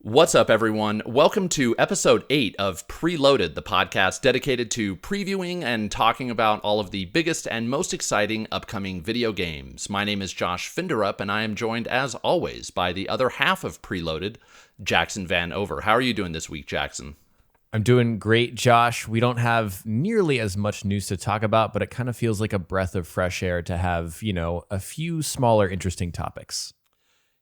What's up, everyone? Welcome to episode 8 of Preloaded, the podcast dedicated to previewing and talking about all of the biggest and most exciting upcoming video games. My name is Josh Finderup, and I am joined, as always, by the other half of Preloaded, Jackson Van Over. How are you doing this week, Jackson? I'm doing great, Josh. We don't have nearly as much news to talk about, but it kind of feels like a breath of fresh air to have, a few smaller, interesting topics.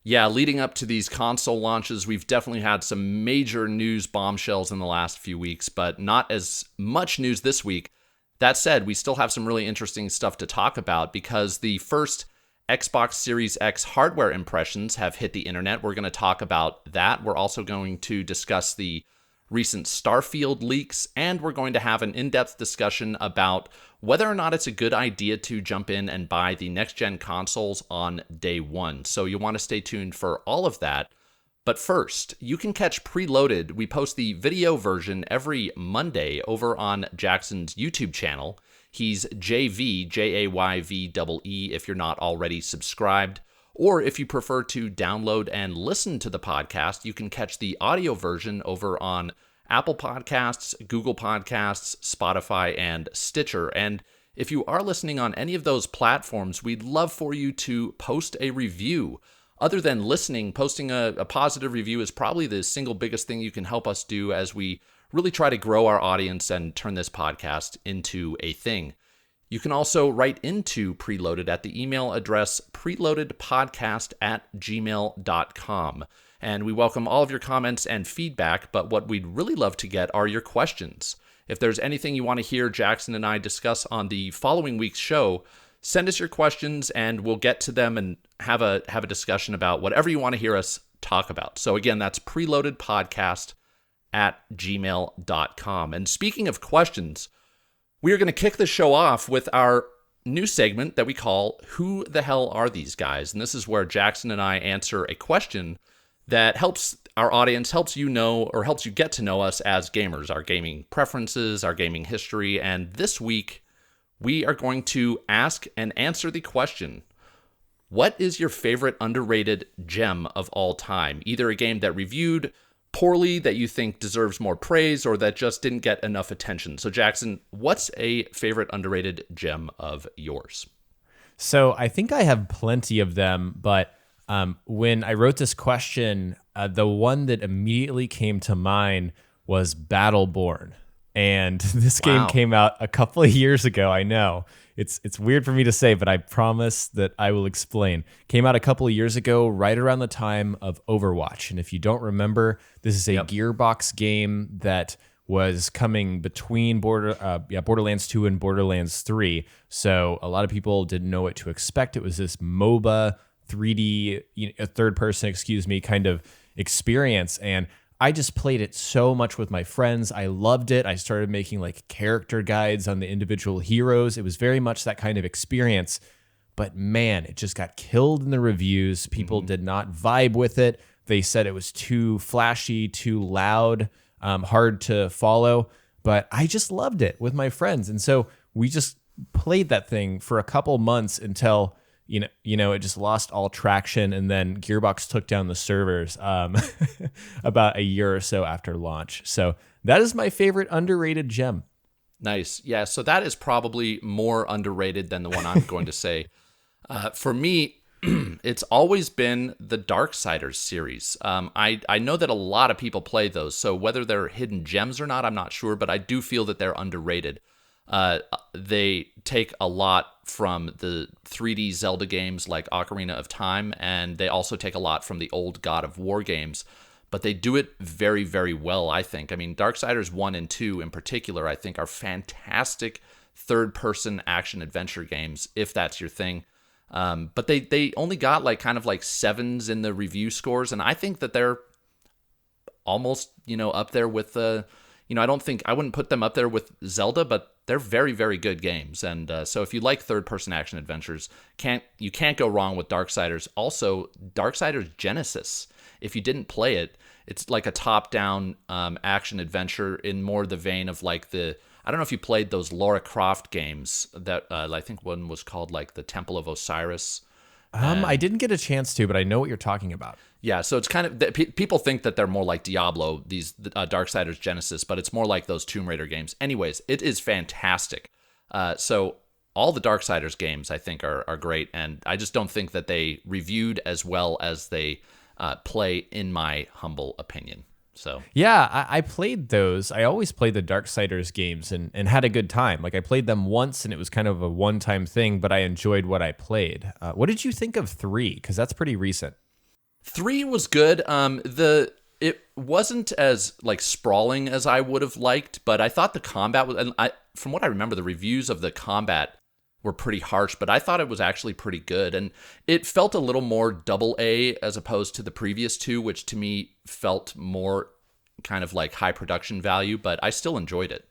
Yeah, leading up to these console launches, we've definitely had some major news bombshells in the last few weeks, but not as much news this week. That said, we still have some really interesting stuff to talk about because the first Xbox Series X hardware impressions have hit the internet. We're going to talk about that. We're also going to discuss the recent Starfield leaks, and we're going to have an in-depth discussion about whether or not it's a good idea to jump in and buy the next-gen consoles on day one. So you'll want to stay tuned for all of that. But first, you can catch Preloaded. We post the video version every Monday over on Jackson's YouTube channel. He's jayvee, Jayvee, if you're not already subscribed. Or if you prefer to download and listen to the podcast, you can catch the audio version over on Apple Podcasts, Google Podcasts, Spotify, and Stitcher. And if you are listening on any of those platforms, we'd love for you to post a review. Other than listening, posting a positive review is probably the single biggest thing you can help us do as we really try to grow our audience and turn this podcast into a thing. You can also write into Preloaded at the email address preloadedpodcast@gmail.com. And we welcome all of your comments and feedback, but what we'd really love to get are your questions. If there's anything you want to hear Jackson and I discuss on the following week's show, send us your questions and we'll get to them and have a discussion about whatever you want to hear us talk about. So again, that's preloadedpodcast@gmail.com. And speaking of questions, we are going to kick the show off with our new segment that we call Who the Hell Are These Guys? And this is where Jackson and I answer a question that helps our audience, helps you know, or helps you get to know us as gamers, our gaming preferences, our gaming history. And this week, we are going to ask and answer the question, what is your favorite underrated gem of all time? Either a game that reviewed poorly, that you think deserves more praise, or that just didn't get enough attention. So Jackson, what's a favorite underrated gem of yours? So I think I have plenty of them, but when I wrote this question, the one that immediately came to mind was Battleborn. And this game came out a couple of years ago. I know it's weird for me to say, but I promise that I will explain. Came out a couple of years ago, right around the time of Overwatch. And if you don't remember, this is a Gearbox game that was coming between Borderlands 2 and Borderlands 3. So a lot of people didn't know what to expect. It was this MOBA 3D, third person, kind of experience. And I just played it so much with my friends. I loved it. I started making like character guides on the individual heroes. It was very much that kind of experience. But man, it just got killed in the reviews. People did not vibe with it. They said it was too flashy, too loud, hard to follow. But I just loved it with my friends. And so we just played that thing for a couple months until it just lost all traction, and then Gearbox took down the servers about a year or so after launch. So that is my favorite underrated gem. Nice. Yeah, so that is probably more underrated than the one I'm going to say. For me, it's always been the Darksiders series. I know that a lot of people play those, so whether they're hidden gems or not, I'm not sure, but I do feel that they're underrated. They take a lot from the 3D Zelda games like Ocarina of Time, and they also take a lot from the old God of War games, but they do it very, very well, I think. I mean, Darksiders 1 and 2 in particular, I think, are fantastic third-person action-adventure games, if that's your thing. But they only got like kind of like 7s in the review scores, and I think that they're almost, up there with the... I wouldn't put them up there with Zelda, but they're very, very good games. And so if you like third-person action adventures, you can't go wrong with Darksiders. Also, Darksiders Genesis, if you didn't play it, it's like a top-down action adventure in more the vein of like I don't know if you played those Lara Croft games that I think one was called like the Temple of Osiris. I didn't get a chance to, but I know what you're talking about. Yeah, so it's kind of people think that they're more like Diablo, these Darksiders Genesis, but it's more like those Tomb Raider games. Anyways, it is fantastic. So all the Darksiders games I think are great, and I just don't think that they reviewed as well as they play, in my humble opinion. So yeah, I played those. I always played the Darksiders games and had a good time. Like I played them once and it was kind of a one-time thing, but I enjoyed what I played. What did you think of 3? Because that's pretty recent. 3 was good. It wasn't as like sprawling as I would have liked, but I thought the combat was, and from what I remember, the reviews of the combat were pretty harsh, but I thought it was actually pretty good. And it felt a little more double A as opposed to the previous 2, which to me felt more kind of like high production value, but I still enjoyed it.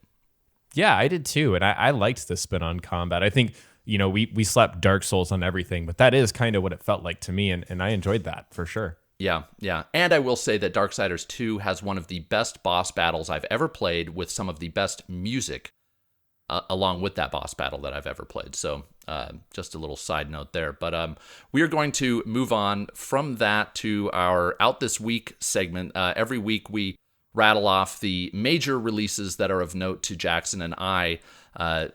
Yeah, I did too. And I liked the spin on combat. I think, we slapped Dark Souls on everything, but that is kind of what it felt like to me. And I enjoyed that for sure. Yeah. And I will say that Darksiders 2 has one of the best boss battles I've ever played, with some of the best music along with that boss battle that I've ever played. So just a little side note there. But we are going to move on from that to our Out This Week segment. Every week we rattle off the major releases that are of note to Jackson and I,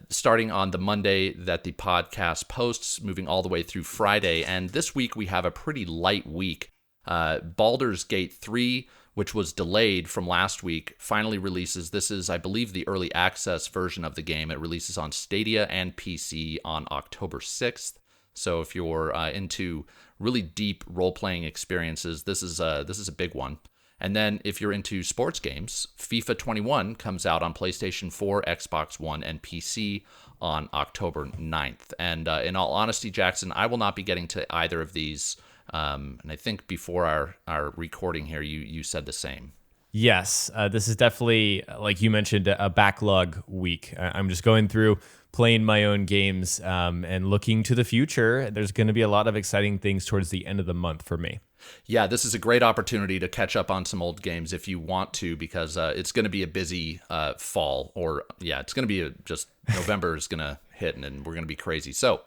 starting on the Monday that the podcast posts, moving all the way through Friday. And this week we have a pretty light week. Baldur's Gate 3, which was delayed from last week, finally releases. This is, I believe, the early access version of the game. It releases on Stadia and PC on October 6th. So if you're into really deep role-playing experiences, this is a big one. And then if you're into sports games, FIFA 21 comes out on PlayStation 4, Xbox One, and PC on October 9th. And in all honesty, Jackson, I will not be getting to either of these. And I think before our recording here, you said the same. Yes, this is definitely, like you mentioned, a backlog week. I'm just going through playing my own games and looking to the future. There's going to be a lot of exciting things towards the end of the month for me. Yeah, this is a great opportunity to catch up on some old games if you want to, because it's going to be a busy fall. It's going to be just November is going to hit, and we're going to be crazy. So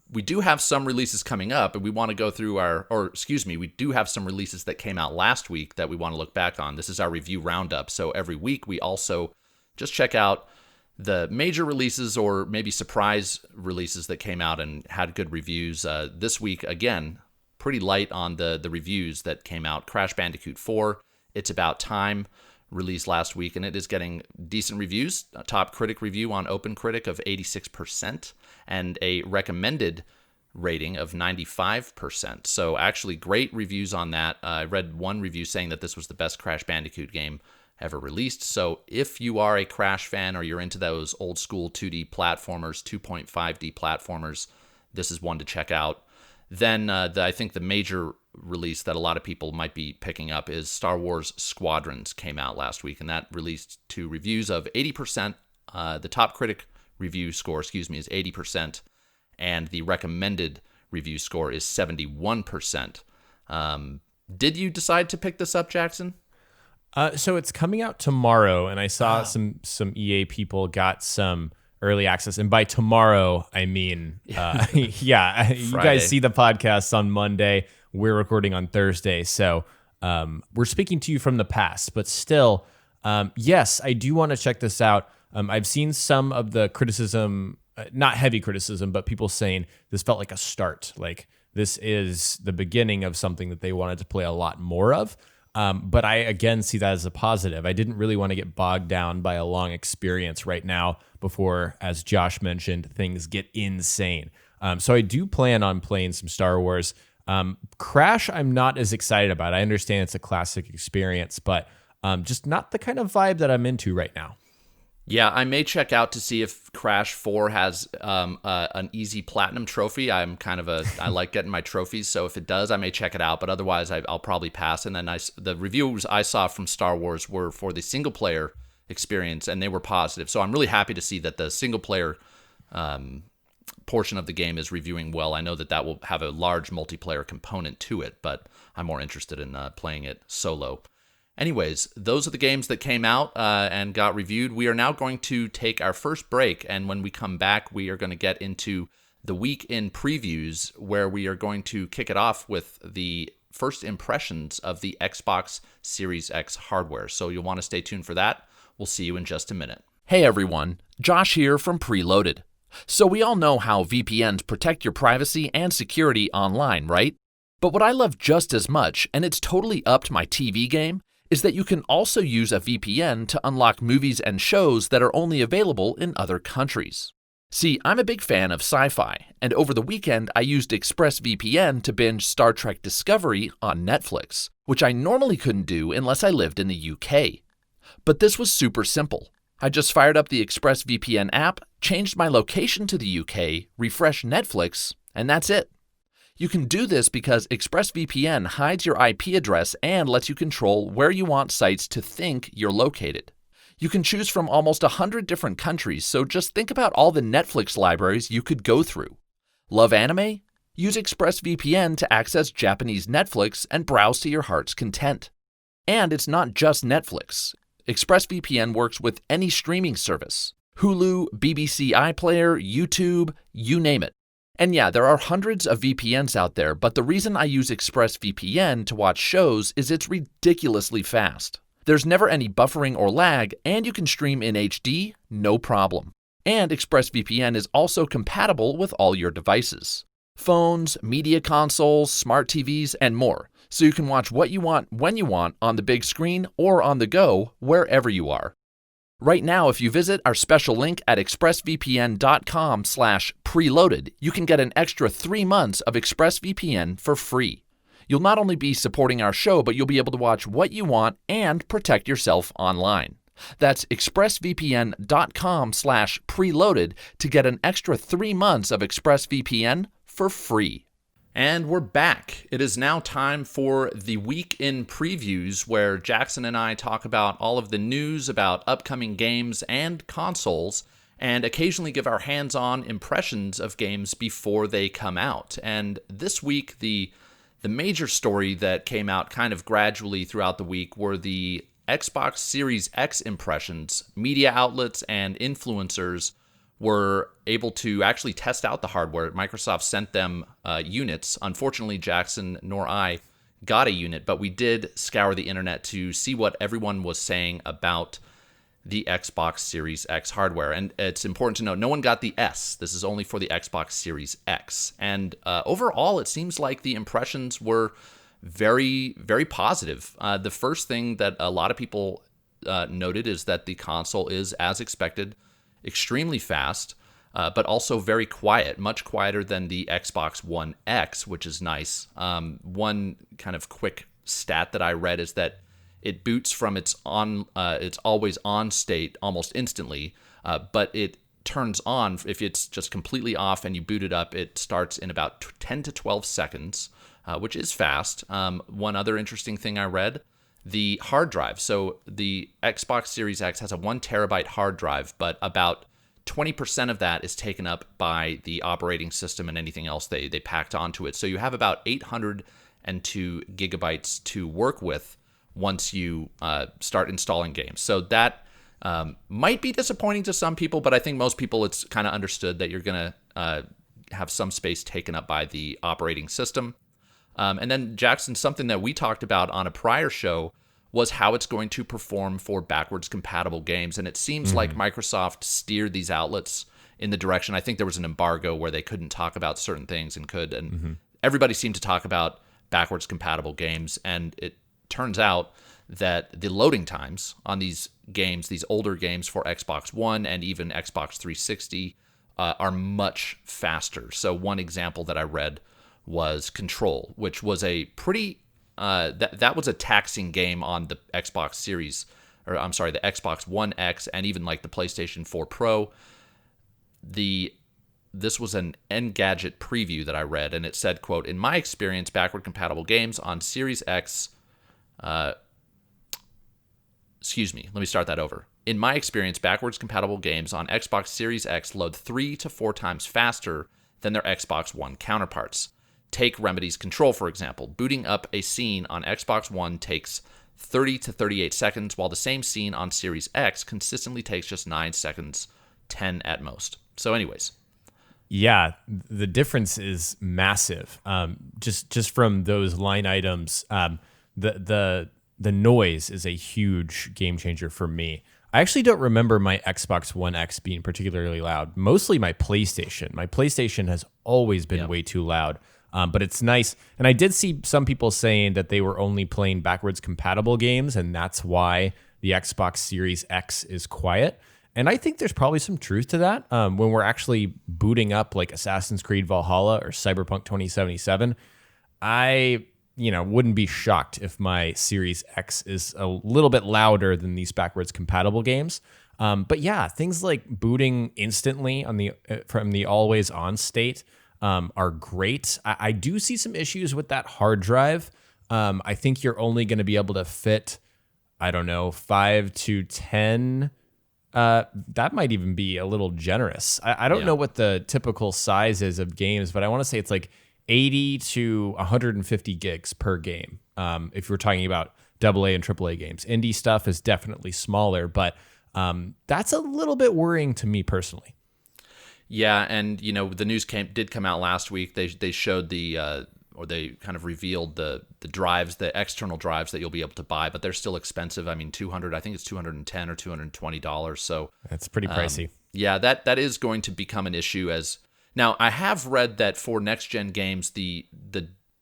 we do have some releases coming up, and we want to go through we do have some releases that came out last week that we want to look back on. This is our review roundup. So every week we also just check out the major releases or maybe surprise releases that came out and had good reviews. This week, again, pretty light on the reviews that came out. Crash Bandicoot 4, It's About Time, released last week, and it is getting decent reviews. A top critic review on OpenCritic of 86% and a recommended rating of 95%. So actually great reviews on that. I read one review saying that this was the best Crash Bandicoot game ever released. So if you are a Crash fan or you're into those old school 2D platformers, 2.5D platformers, this is one to check out. Then I think the major release that a lot of people might be picking up is Star Wars Squadrons came out last week, and that released to reviews of 80%. The top critic review score, is 80%, and the recommended review score is 71%. Did you decide to pick this up, Jackson? So it's coming out tomorrow, and I saw some EA people got some early access, and by tomorrow I mean you guys see the podcast on Monday, we're recording on Thursday, so we're speaking to you from the past, but still yes, I do want to check this out. I've seen some of the criticism, not heavy criticism, but people saying this felt like a start, like this is the beginning of something that they wanted to play a lot more of. But I, again, see that as a positive. I didn't really want to get bogged down by a long experience right now before, as Josh mentioned, things get insane. So I do plan on playing some Star Wars. Crash, I'm not as excited about. I understand it's a classic experience, but just not the kind of vibe that I'm into right now. Yeah, I may check out to see if Crash 4 has an easy platinum trophy. I like getting my trophies, so if it does, I may check it out. But otherwise, I'll probably pass. And then the reviews I saw from Star Wars were for the single player experience, and they were positive. So I'm really happy to see that the single player portion of the game is reviewing well. I know that will have a large multiplayer component to it, but I'm more interested in playing it solo. Anyways, those are the games that came out and got reviewed. We are now going to take our first break, and when we come back, we are going to get into the week in previews, where we are going to kick it off with the first impressions of the Xbox Series X hardware. So you'll want to stay tuned for that. We'll see you in just a minute. Hey everyone, Josh here from Preloaded. So we all know how VPNs protect your privacy and security online, right? But what I love just as much, and it's totally upped my TV game, is that you can also use a VPN to unlock movies and shows that are only available in other countries. See, I'm a big fan of sci-fi, and over the weekend I used ExpressVPN to binge Star Trek Discovery on Netflix, which I normally couldn't do unless I lived in the UK. But this was super simple. I just fired up the ExpressVPN app, changed my location to the UK, refreshed Netflix, and that's it. You can do this because ExpressVPN hides your IP address and lets you control where you want sites to think you're located. You can choose from almost 100 different countries, so just think about all the Netflix libraries you could go through. Love anime? Use ExpressVPN to access Japanese Netflix and browse to your heart's content. And it's not just Netflix. ExpressVPN works with any streaming service. Hulu, BBC iPlayer, YouTube, you name it. And yeah, there are hundreds of VPNs out there, but the reason I use ExpressVPN to watch shows is it's ridiculously fast. There's never any buffering or lag, and you can stream in HD, no problem. And ExpressVPN is also compatible with all your devices. Phones, media consoles, smart TVs, and more. So you can watch what you want when you want on the big screen or on the go, wherever you are. Right now, if you visit our special link at expressvpn.com/preloaded, you can get an extra 3 months of ExpressVPN for free. You'll not only be supporting our show, but you'll be able to watch what you want and protect yourself online. That's expressvpn.com/preloaded to get an extra 3 months of ExpressVPN for free. And we're back. It is now time for the week in previews, where Jackson and I talk about all of the news about upcoming games and consoles, and occasionally give our hands-on impressions of games before they come out. And this week, the major story that came out kind of gradually throughout the week were the Xbox Series X impressions. Media outlets and influencers were able to actually test out the hardware. Microsoft sent them units. Unfortunately, Jackson nor I got a unit, but we did scour the internet to see what everyone was saying about the Xbox Series X hardware. And it's important to note, no one got the S. This is only for the Xbox Series X. And overall, it seems like the impressions were very, very positive. The first thing that a lot of people noted is that the console is, as expected, extremely fast, but also very quiet, much quieter than the Xbox One X, which is nice. One kind of quick stat that I read is that it boots from its always on state almost instantly, but it turns on if it's just completely off and you boot it up. It starts in about 10 to 12 seconds, which is fast. One other interesting thing I read, the hard drive. So the Xbox Series X has a 1 terabyte hard drive, but about 20% of that is taken up by the operating system and anything else they packed onto it. So you have about 802 gigabytes to work with once you start installing games. So that might be disappointing to some people, but I think most people, it's kind of understood that you're going to have some space taken up by the operating system. And then, Jackson, something that we talked about on a prior show was how it's going to perform for backwards compatible games. And it seems like Microsoft steered these outlets in the direction. I think there was an embargo where they couldn't talk about certain things and could. And everybody seemed to talk about backwards compatible games. And it turns out that the loading times on these games, these older games for Xbox One and even Xbox 360, are much faster. So one example that I read was Control, which was a pretty that was a taxing game on the Xbox Series, or I'm sorry, the Xbox One X and even like the PlayStation 4 Pro. This was an Engadget preview that I read, and it said, quote, "In my experience, backward compatible games on Series X," excuse me, let me start that over. In my experience, backwards compatible games on Xbox Series X load 3 to 4 times faster than their Xbox One counterparts. Take Remedy's Control, for example. Booting up a scene on Xbox One takes 30 to 38 seconds, while the same scene on Series X consistently takes just 9 seconds, 10 at most. So anyways. Yeah, the difference is massive. Just from those line items, the noise is a huge game changer for me. I actually don't remember my Xbox One X being particularly loud. Mostly my PlayStation. My PlayStation has always been way too loud. But it's nice. And I did see some people saying that they were only playing backwards compatible games, and that's why the Xbox Series X is quiet. And I think there's probably some truth to that. When we're actually booting up like Assassin's Creed Valhalla or Cyberpunk 2077, I wouldn't be shocked if my Series X is a little bit louder than these backwards compatible games. But yeah, things like booting instantly from the always on state are great. I do see some issues with that hard drive. I think you're only going to be able to fit, 5 to 10. That might even be a little generous. I don't know what the typical size is of games, but I want to say it's like 80 to 150 gigs per game. If we're talking about AA and AAA games, indie stuff is definitely smaller, but that's a little bit worrying to me personally. Yeah, and the news did come out last week. They showed they kind of revealed the drives, the external drives that you'll be able to buy, but they're still expensive. I mean, I think it's $210 or $220. So that's pretty pricey. Yeah, that is going to become an issue. As now, I have read that for next gen games, the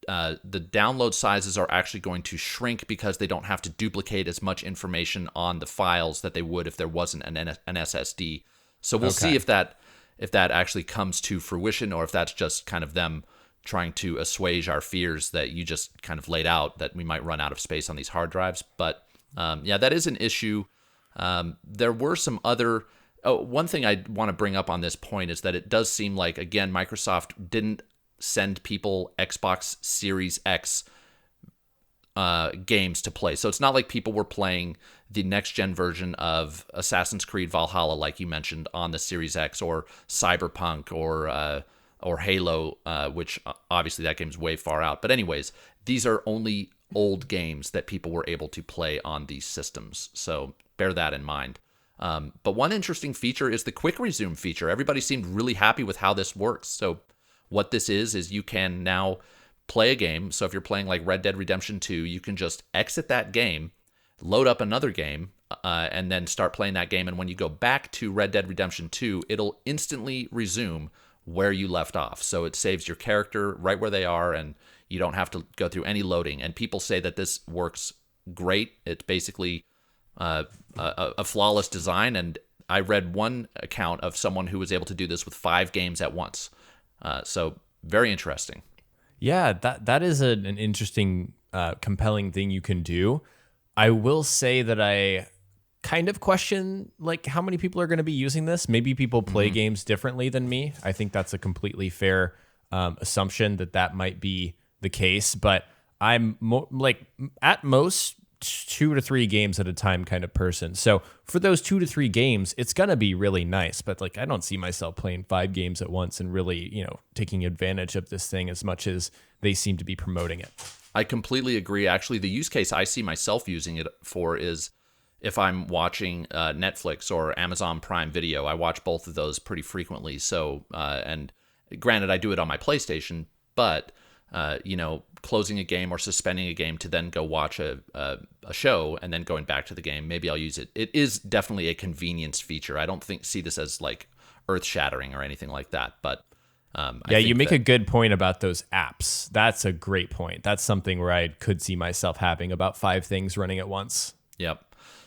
download sizes are actually going to shrink because they don't have to duplicate as much information on the files that they would if there wasn't an SSD. So we'll see if that actually comes to fruition, or if that's just kind of them trying to assuage our fears that you just kind of laid out, that we might run out of space on these hard drives. But yeah, that is an issue. There were some other... one thing I want to bring up on this point is that it does seem like, again, Microsoft didn't send people Xbox Series X games to play. So it's not like people were playing the next-gen version of Assassin's Creed Valhalla, like you mentioned, on the Series X, or Cyberpunk, or Halo, which obviously that game's way far out. But anyways, these are only old games that people were able to play on these systems. So bear that in mind. But one interesting feature is the quick resume feature. Everybody seemed really happy with how this works. So what this is you can now play a game. So if you're playing like Red Dead Redemption 2, you can just exit that game, load up another game, and then start playing that game. And when you go back to Red Dead Redemption 2, it'll instantly resume where you left off. So it saves your character right where they are, and you don't have to go through any loading. And people say that this works great. It's basically a flawless design. And I read one account of someone who was able to do this with 5 games at once. So very interesting. Yeah, that is an interesting, compelling thing you can do. I will say that I kind of question like how many people are going to be using this. Maybe people play games differently than me. I think that's a completely fair assumption that might be the case. But I'm at most 2 to 3 games at a time kind of person. So for those 2 to 3 games, it's going to be really nice. But like, I don't see myself playing 5 games at once and really, taking advantage of this thing as much as they seem to be promoting it. I completely agree. Actually, the use case I see myself using it for is if I'm watching Netflix or Amazon Prime Video. I watch both of those pretty frequently. So, and granted, I do it on my PlayStation, but closing a game or suspending a game to then go watch a show and then going back to the game, maybe I'll use it. It is definitely a convenience feature. I don't see this as like earth-shattering or anything like that, but yeah, you make a good point about those apps. That's a great point. That's something where I could see myself having about 5 things running at once. Yep.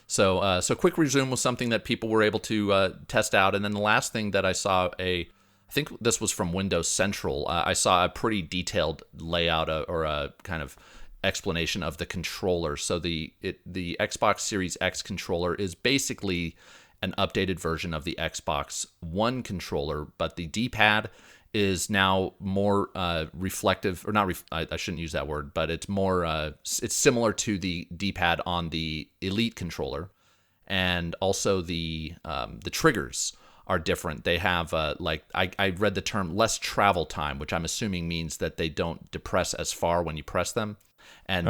So quick resume was something that people were able to test out. And then the last thing that I saw, I think this was from Windows Central, I saw a pretty detailed layout or a kind of explanation of the controller. So the Xbox Series X controller is basically an updated version of the Xbox One controller, but the D-pad is now more reflective, or not. I shouldn't use that word, but it's more. It's similar to the D-pad on the Elite controller, and also the triggers are different. They have I read the term less travel time, which I'm assuming means that they don't depress as far when you press them, and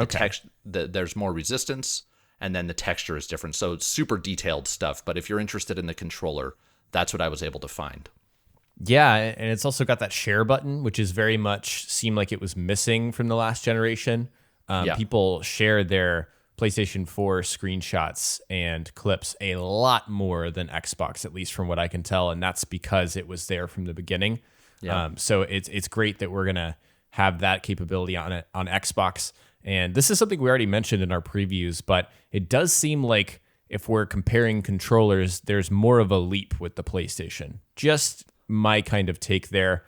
there's more resistance, and then the texture is different. So it's super detailed stuff. But if you're interested in the controller, that's what I was able to find. Yeah, and it's also got that share button, which is very much seemed like it was missing from the last generation. People share their PlayStation 4 screenshots and clips a lot more than Xbox, at least from what I can tell, and that's because it was there from the beginning. Yeah. So it's great that we're gonna have that capability on Xbox. And this is something we already mentioned in our previews, but it does seem like if we're comparing controllers, there's more of a leap with the PlayStation. Just my kind of take there,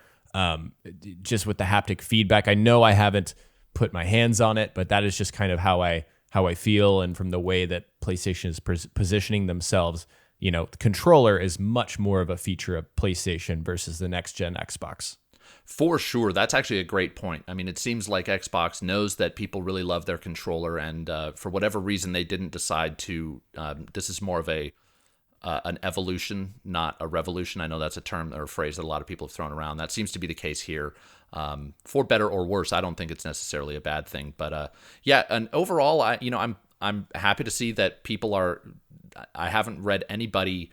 just with the haptic feedback. I know I haven't put my hands on it, but that is just kind of how I feel, and from the way that PlayStation is positioning themselves, the controller is much more of a feature of PlayStation versus the next gen Xbox. For sure. That's actually a great point. I mean, it seems like Xbox knows that people really love their controller, and for whatever reason, they didn't decide to. This is more of an evolution, not a revolution. I know that's a term or a phrase that a lot of people have thrown around. That seems to be the case here. For better or worse, I don't think it's necessarily a bad thing. But and overall, I'm happy to see that people are. I haven't read anybody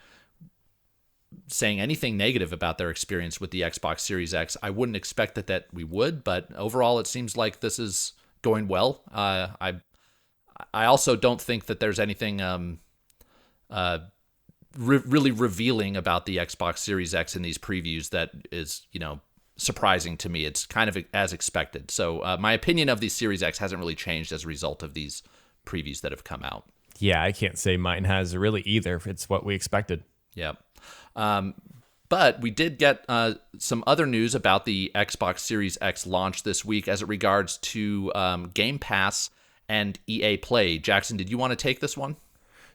saying anything negative about their experience with the Xbox Series X. I wouldn't expect that we would, but overall, it seems like this is going well. I also don't think that there's anything really revealing about the Xbox Series X in these previews that is, surprising to me. It's kind of as expected. So my opinion of the Series X hasn't really changed as a result of these previews that have come out. Yeah, I can't say mine has really either. It's what we expected. Yeah. But we did get some other news about the Xbox Series X launch this week as it regards to Game Pass and EA Play. Jackson, did you want to take this one?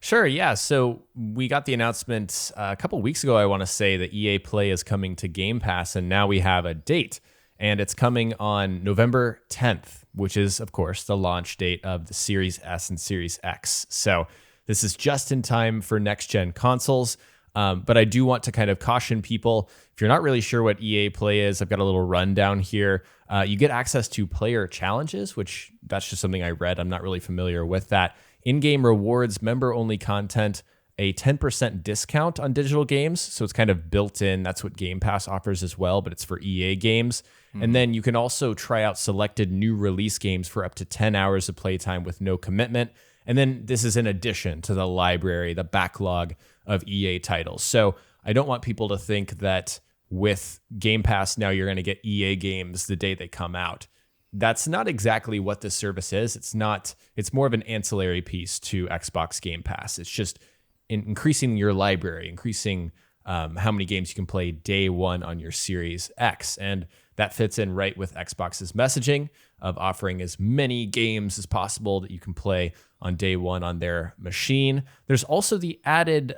Sure, yeah. So we got the announcement a couple weeks ago, I want to say, that EA Play is coming to Game Pass, and now we have a date. And it's coming on November 10th, which is, of course, the launch date of the Series S and Series X. So this is just in time for next-gen consoles. But I do want to kind of caution people, if you're not really sure what EA Play is, I've got a little rundown here. You get access to player challenges, which that's just something I read. I'm not really familiar with that. In-game rewards, member-only content, a 10% discount on digital games. So it's kind of built in. That's what Game Pass offers as well, but it's for EA games. Mm-hmm. And then you can also try out selected new release games for up to 10 hours of playtime with no commitment. And then this is in addition to the library, the backlog of EA titles. So I don't want people to think that with Game Pass now you're going to get EA games the day they come out. That's not exactly what this service is. It's more of an ancillary piece to Xbox Game Pass. It's just increasing your library, increasing how many games you can play day one on your Series X. And that fits in right with Xbox's messaging of offering as many games as possible that you can play on day one on their machine. There's also the added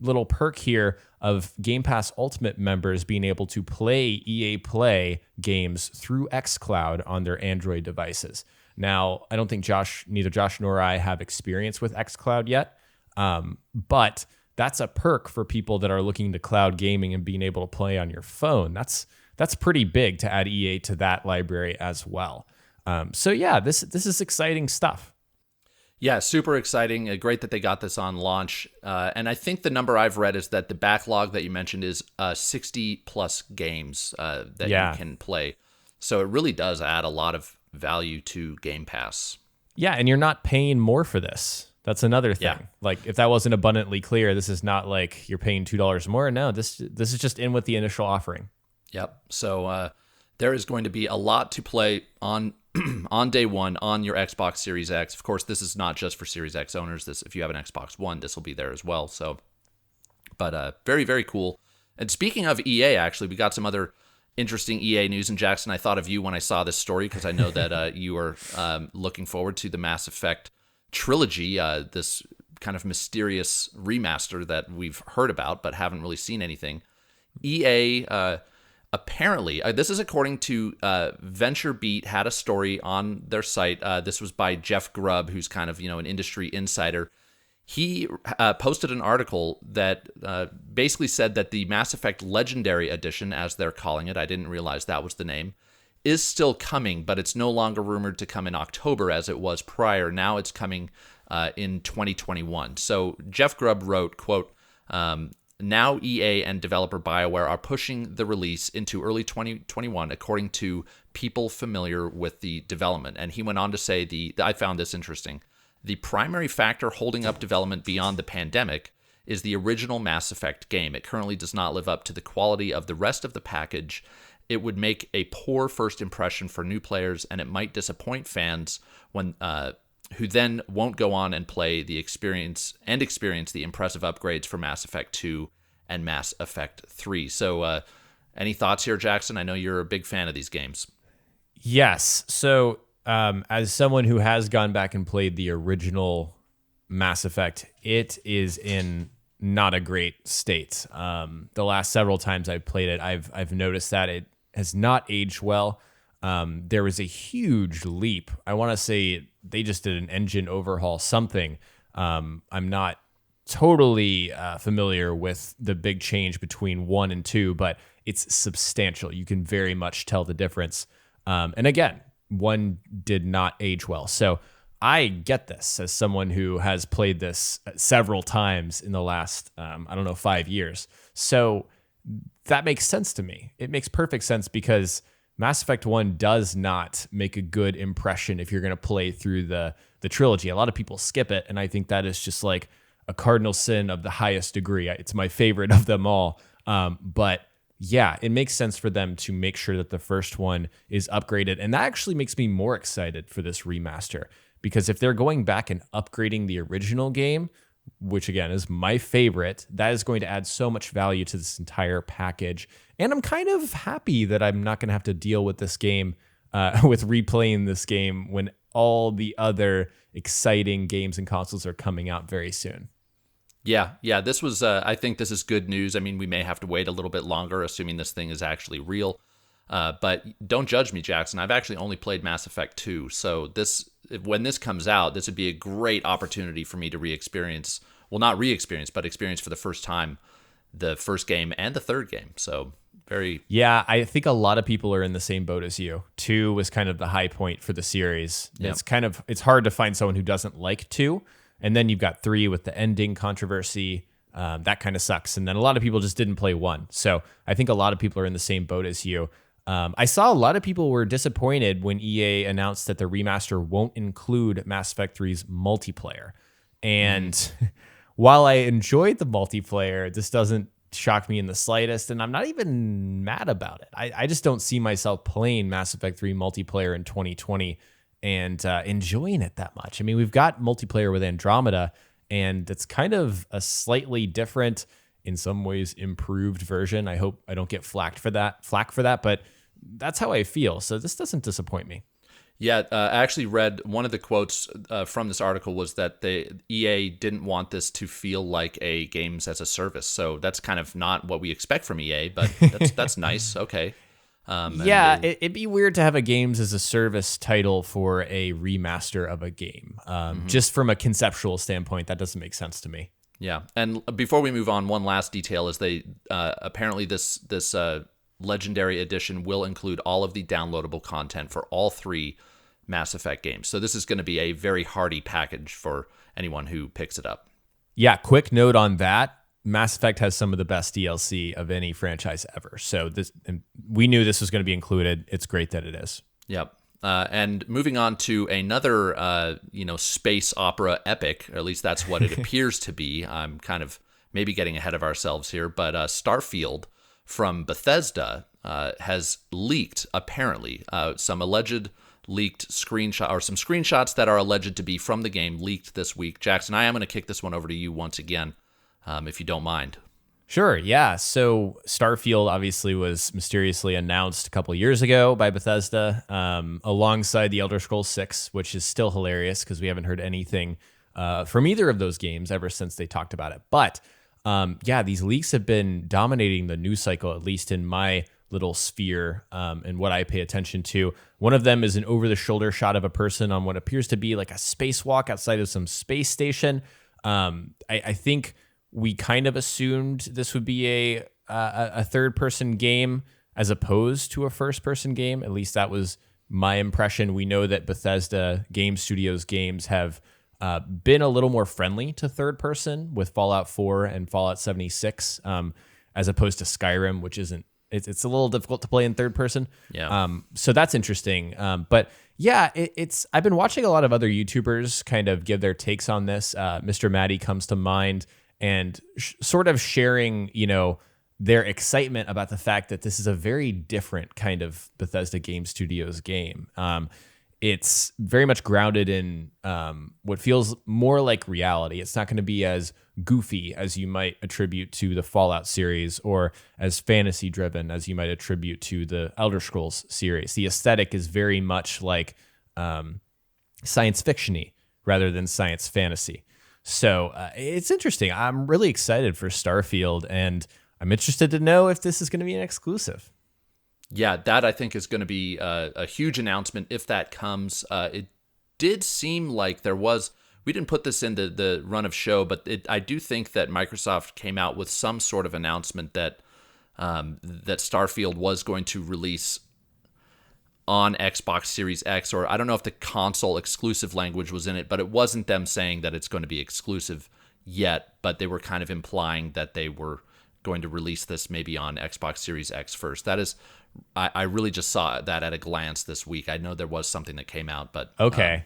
little perk here of Game Pass Ultimate members being able to play EA Play games through xCloud on their Android devices. Now, I don't think neither Josh nor I have experience with xCloud yet, but that's a perk for people that are looking to cloud gaming and being able to play on your phone. That's pretty big to add EA to that library as well. So yeah, this is exciting stuff. Yeah, super exciting. Great that they got this on launch. And I think the number I've read is that the backlog that you mentioned is 60 plus games that you can play. So it really does add a lot of value to Game Pass. Yeah, and you're not paying more for this. That's another thing. Yeah. Like, if that wasn't abundantly clear, this is not like you're paying $2 more. No, this is just in with the initial offering. Yep. So there is going to be a lot to play on on day one on your Xbox Series X. Of course, this is not just for Series X owners. If you have an Xbox One, this will be there as well. So, but very, very cool. And speaking of EA, actually, we got some other interesting EA news. And Jackson, I thought of you when I saw this story because I know that you are looking forward to the Mass Effect Trilogy, this kind of mysterious remaster that we've heard about but haven't really seen anything. EA apparently, this is according to VentureBeat, had a story on their site. This was by Jeff Grubb, who's kind of an industry insider. He posted an article that basically said that the Mass Effect Legendary Edition, as they're calling it, I didn't realize that was the name, is still coming, but it's no longer rumored to come in October as it was prior. Now it's coming in 2021. So Jeff Grubb wrote, quote, now EA and developer BioWare are pushing the release into early 2021, according to people familiar with the development. And he went on to say, I found this interesting, the primary factor holding up development beyond the pandemic is the original Mass Effect game. It currently does not live up to the quality of the rest of the package. It would make a poor first impression for new players, and it might disappoint fans when who then won't go on and play the experience the impressive upgrades for Mass Effect 2 and Mass Effect 3. So any thoughts here, Jackson? I know you're a big fan of these games. Yes. So as someone who has gone back and played the original Mass Effect, it is in not a great state. The last several times I've played it, I've noticed that it has not aged well. There was a huge leap. I want to say they just did an engine overhaul, something. I'm not totally familiar with the big change between 1 and 2, but it's substantial. You can very much tell the difference. And again, 1 did not age well. So I get this as someone who has played this several times in the last, 5 years. So that makes sense to me. It makes perfect sense because Mass Effect 1 does not make a good impression if you're going to play through the trilogy. A lot of people skip it, and I think that is just like a cardinal sin of the highest degree. It's my favorite of them all. But yeah, it makes sense for them to make sure that the first one is upgraded. And that actually makes me more excited for this remaster, because if they're going back and upgrading the original game, which again is my favorite, that is going to add so much value to this entire package. And I'm kind of happy that I'm not going to have to deal with this game, with replaying this game when all the other exciting games and consoles are coming out very soon. Yeah. This was, I think this is good news. I mean, we may have to wait a little bit longer, assuming this thing is actually real. But don't judge me, Jackson. I've actually only played Mass Effect 2. So when this comes out, this would be a great opportunity for me to re-experience, well, not re-experience, but experience for the first time the first game and the third game. So very... Yeah, I think a lot of people are in the same boat as you. 2 was kind of the high point for the series. Yep. It's hard to find someone who doesn't like 2. And then you've got 3 with the ending controversy. That kind of sucks. And then a lot of people just didn't play 1. So I think a lot of people are in the same boat as you. I saw a lot of people were disappointed when EA announced that the remaster won't include Mass Effect 3's multiplayer. And while I enjoyed the multiplayer, this doesn't shock me in the slightest. And I'm not even mad about it. I just don't see myself playing Mass Effect 3 multiplayer in 2020 and enjoying it that much. I mean, we've got multiplayer with Andromeda, and it's kind of a slightly different, in some ways improved version. I hope I don't get flack for that, but that's how I feel. So this doesn't disappoint me. Yeah, I actually read one of the quotes from this article was that the EA didn't want this to feel like a games as a service. So that's kind of not what we expect from EA, but that's nice. Okay. It'd be weird to have a games as a service title for a remaster of a game. Just from a conceptual standpoint, that doesn't make sense to me. Yeah, and before we move on, one last detail is they apparently this Legendary Edition will include all of the downloadable content for all 3 Mass Effect games. So this is going to be a very hearty package for anyone who picks it up. Yeah, quick note on that. Mass Effect has some of the best DLC of any franchise ever. So we knew this was going to be included. It's great that it is. Yep. And moving on to another, space opera epic, or at least that's what it appears to be. I'm kind of maybe getting ahead of ourselves here, but Starfield from Bethesda has leaked, apparently, some alleged leaked screenshot, or some screenshots that are alleged to be from the game leaked this week. Jackson, I am going to kick this one over to you once again, if you don't mind. Sure, yeah. So Starfield obviously was mysteriously announced a couple years ago by Bethesda, alongside The Elder Scrolls 6, which is still hilarious because we haven't heard anything from either of those games ever since they talked about it. But these leaks have been dominating the news cycle, at least in my little sphere, and what I pay attention to. One of them is an over-the-shoulder shot of a person on what appears to be like a spacewalk outside of some space station. I think we kind of assumed this would be a third-person game as opposed to a first-person game. At least that was my impression. We know that Bethesda Game Studios games have been a little more friendly to third-person with Fallout 4 and Fallout 76, as opposed to Skyrim, which isn't. It's a little difficult to play in third person. Yeah. So that's interesting. But yeah, it's. I've been watching a lot of other YouTubers kind of give their takes on this. Mr. Maddie comes to mind, and sort of sharing, their excitement about the fact that this is a very different kind of Bethesda Game Studios game. It's very much grounded in what feels more like reality. It's not going to be as goofy as you might attribute to the Fallout series, or as fantasy driven as you might attribute to the Elder Scrolls series. The aesthetic is very much like science fiction-y rather than science fantasy. So it's interesting. I'm really excited for Starfield, and I'm interested to know if this is going to be an exclusive. Yeah, that I think is going to be a huge announcement if that comes. It did seem like there was. We didn't put this into the run of show, but I do think that Microsoft came out with some sort of announcement that that Starfield was going to release on Xbox Series X, or I don't know if the console exclusive language was in it, but it wasn't them saying that it's going to be exclusive yet, but they were kind of implying that they were going to release this maybe on Xbox Series X first. That is, I really just saw that at a glance this week. I know there was something that came out, but okay.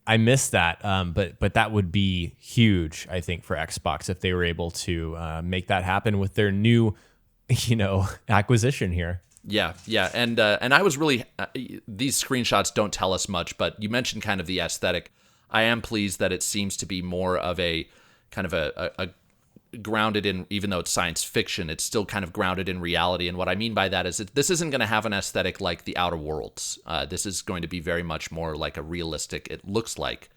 I missed that, but that would be huge, I think, for Xbox if they were able to make that happen with their new, acquisition here. Yeah, and I was really these screenshots don't tell us much, but you mentioned kind of the aesthetic. I am pleased that it seems to be more of a kind of a grounded in, even though it's science fiction, it's still kind of grounded in reality. And what I mean by that is this isn't going to have an aesthetic like the Outer Worlds. This is going to be very much more like it looks like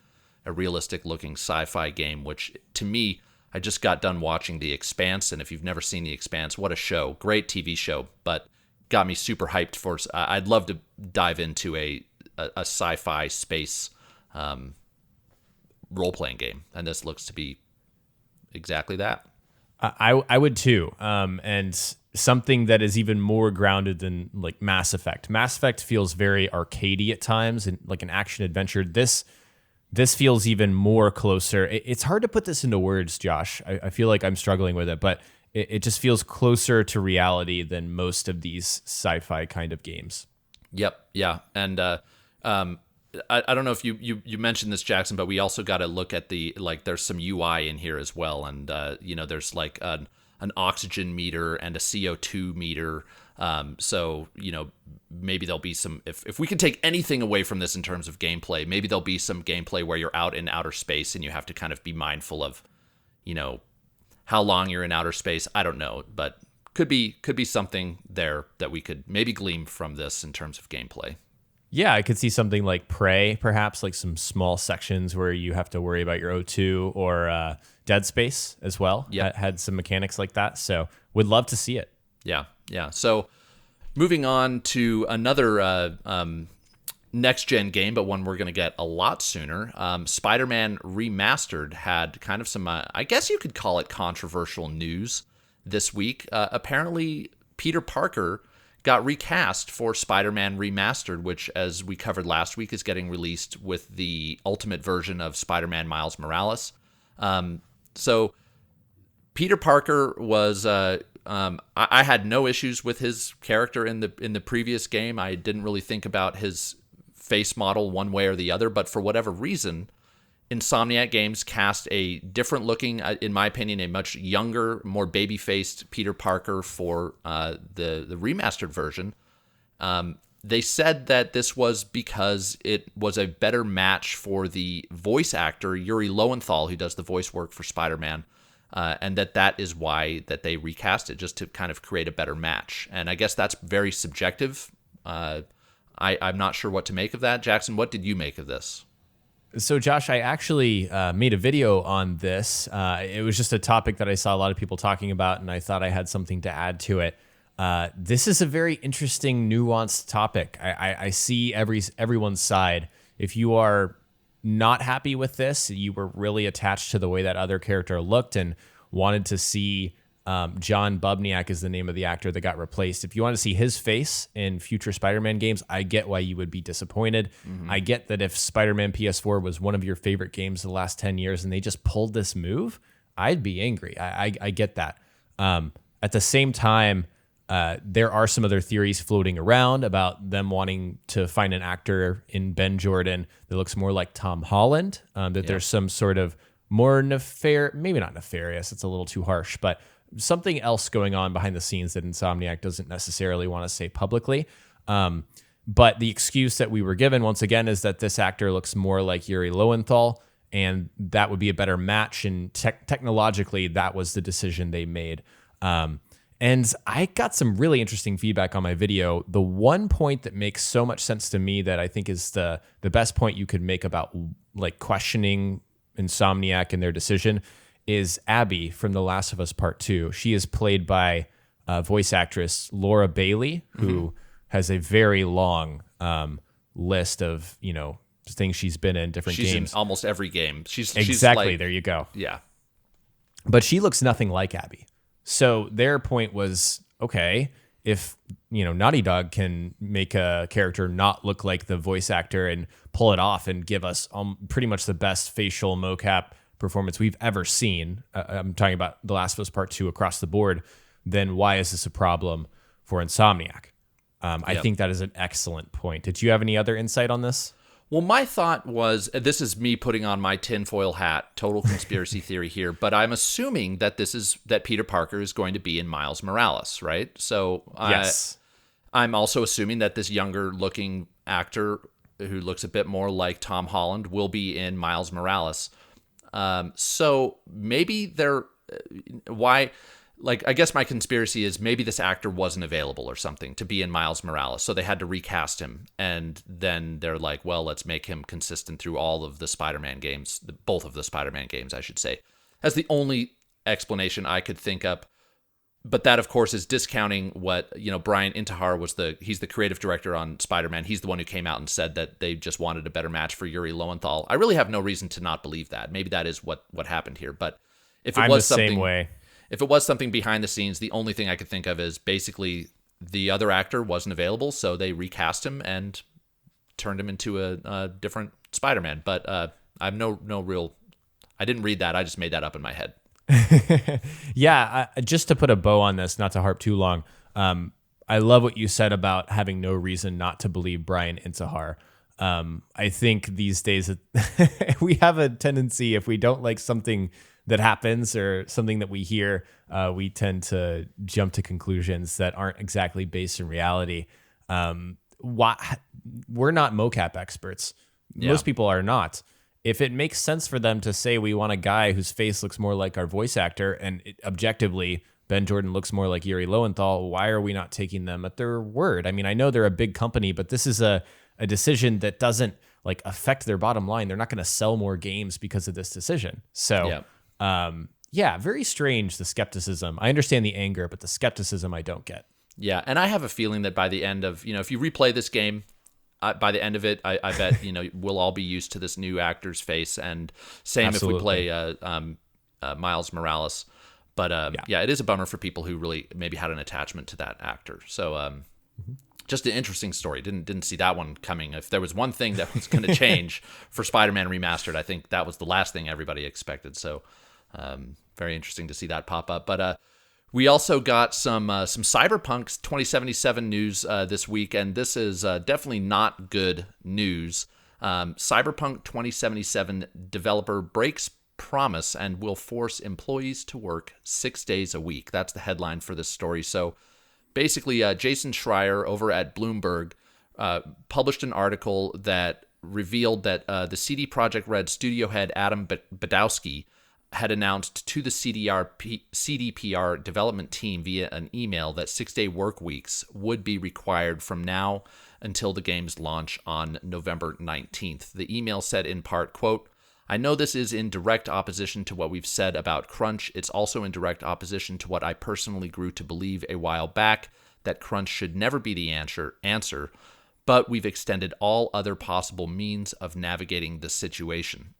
a realistic looking sci-fi game, which to me, I just got done watching The Expanse. And if you've never seen The Expanse, what a show. Great TV show, but got me super hyped for, I'd love to dive into a sci-fi space role-playing game. And this looks to be exactly that. I would too. And something that is even more grounded than like Mass Effect. Mass Effect feels very arcadey at times and like an action adventure. This feels even more closer. It's hard to put this into words, Josh. I feel like I'm struggling with it, but it just feels closer to reality than most of these sci-fi kind of games. Yep. Yeah. And I don't know if you mentioned this, Jackson, but we also got to look at there's some UI in here as well. And, there's like an oxygen meter and a CO2 meter. So, maybe there'll be some, if we can take anything away from this in terms of gameplay, maybe there'll be some gameplay where you're out in outer space and you have to kind of be mindful of, how long you're in outer space. I don't know, but could be something there that we could maybe glean from this in terms of gameplay. Yeah, I could see something like Prey, perhaps like some small sections where you have to worry about your O2, or Dead Space as well. Yeah, had some mechanics like that. So would love to see it. Yeah. So moving on to another next-gen game, but one we're going to get a lot sooner. Spider-Man Remastered had kind of some, I guess you could call it controversial news this week. Apparently, Peter Parker got recast for Spider-Man Remastered, which, as we covered last week, is getting released with the ultimate version of Spider-Man Miles Morales. So Peter Parker was, I had no issues with his character in the previous game. I didn't really think about his face model one way or the other, but for whatever reason, Insomniac Games cast a different looking, in my opinion, a much younger, more baby-faced Peter Parker for the remastered version. They said that this was because it was a better match for the voice actor, Yuri Lowenthal, who does the voice work for Spider-Man, and that is why that they recast it, just to kind of create a better match. And I guess that's very subjective. I'm not sure what to make of that. Jackson, what did you make of this? So, Josh, I actually made a video on this. It was just a topic that I saw a lot of people talking about, and I thought I had something to add to it. This is a very interesting, nuanced topic. I see everyone's side. If you are not happy with this, you were really attached to the way that other character looked and wanted to see John Bubniak is the name of the actor that got replaced. If you want to see his face in future Spider-Man games, I get why you would be disappointed. I get that if Spider-Man PS4 was one of your favorite games of the last 10 years and they just pulled this move, I'd be angry. I get that. At the same time, there are some other theories floating around about them wanting to find an actor in Ben Jordan that looks more like Tom Holland, there's some sort of more maybe not nefarious, it's a little too harsh, but something else going on behind the scenes that Insomniac doesn't necessarily want to say publicly. But the excuse that we were given, once again, is that this actor looks more like Yuri Lowenthal, and that would be a better match. And technologically, that was the decision they made. And I got some really interesting feedback on my video. The one point that makes so much sense to me that I think is the best point you could make about like questioning Insomniac and their decision is Abby from The Last of Us Part 2. She is played by voice actress Laura Bailey, who has a very long list of, things she's been in, different games. She's in almost every game. She's exactly, like, there you go. Yeah. But she looks nothing like Abby. So their point was, okay, if Naughty Dog can make a character not look like the voice actor and pull it off and give us pretty much the best facial mocap performance we've ever seen, I'm talking about The Last of Us Part 2 across the board, then why is this a problem for Insomniac? I think that is an excellent point. Did you have any other insight on this? Well, my thought was, this is me putting on my tinfoil hat, total conspiracy theory here, but I'm assuming that that Peter Parker is going to be in Miles Morales, right? So yes. I'm also assuming that this younger looking actor who looks a bit more like Tom Holland will be in Miles Morales. So maybe I guess my conspiracy is maybe this actor wasn't available or something to be in Miles Morales, so they had to recast him, and then they're like, well, let's make him consistent through all of the Spider-Man games, both of the Spider-Man games, I should say. That's the only explanation I could think up, but that, of course, is discounting what, Brian Intihar he's the creative director on Spider-Man. He's the one who came out and said that they just wanted a better match for Yuri Lowenthal. I really have no reason to not believe that. Maybe that is what happened here, but if it was something... same way. If it was something behind the scenes, the only thing I could think of is basically the other actor wasn't available, so they recast him and turned him into a different Spider-Man. But I have no real... I didn't read that. I just made that up in my head. Yeah, just to put a bow on this, not to harp too long, I love what you said about having no reason not to believe Brian Intihar. I think these days we have a tendency, if we don't like something that happens or something that we hear, we tend to jump to conclusions that aren't exactly based in reality. We're not mocap experts. Yeah. Most people are not. If it makes sense for them to say we want a guy whose face looks more like our voice actor and objectively Ben Jordan looks more like Yuri Lowenthal, why are we not taking them at their word? I mean, I know they're a big company, but this is a decision that doesn't affect their bottom line. They're not going to sell more games because of this decision. So very strange, the skepticism. I understand the anger, but the skepticism I don't get. Yeah, and I have a feeling that by the end of, if you replay this game, by the end of it, I bet, we'll all be used to this new actor's face, and same Absolutely. If we play Miles Morales. But it is a bummer for people who really maybe had an attachment to that actor. So just an interesting story. Didn't see that one coming. If there was one thing that was going to change for Spider-Man Remastered, I think that was the last thing everybody expected. So very interesting to see that pop up. But we also got some Cyberpunk 2077 news this week, and this is definitely not good news. Cyberpunk 2077 developer breaks promise and will force employees to work 6 days a week. That's the headline for this story. So basically, Jason Schreier over at Bloomberg published an article that revealed that the CD Projekt Red studio head Adam Badowski had announced to the CDPR development team via an email that 6-day work weeks would be required from now until the game's launch on November 19th. The email said in part, quote, "I know this is in direct opposition to what we've said about crunch. It's also in direct opposition to what I personally grew to believe a while back, that crunch should never be the answer. but we've extended all other possible means of navigating the situation.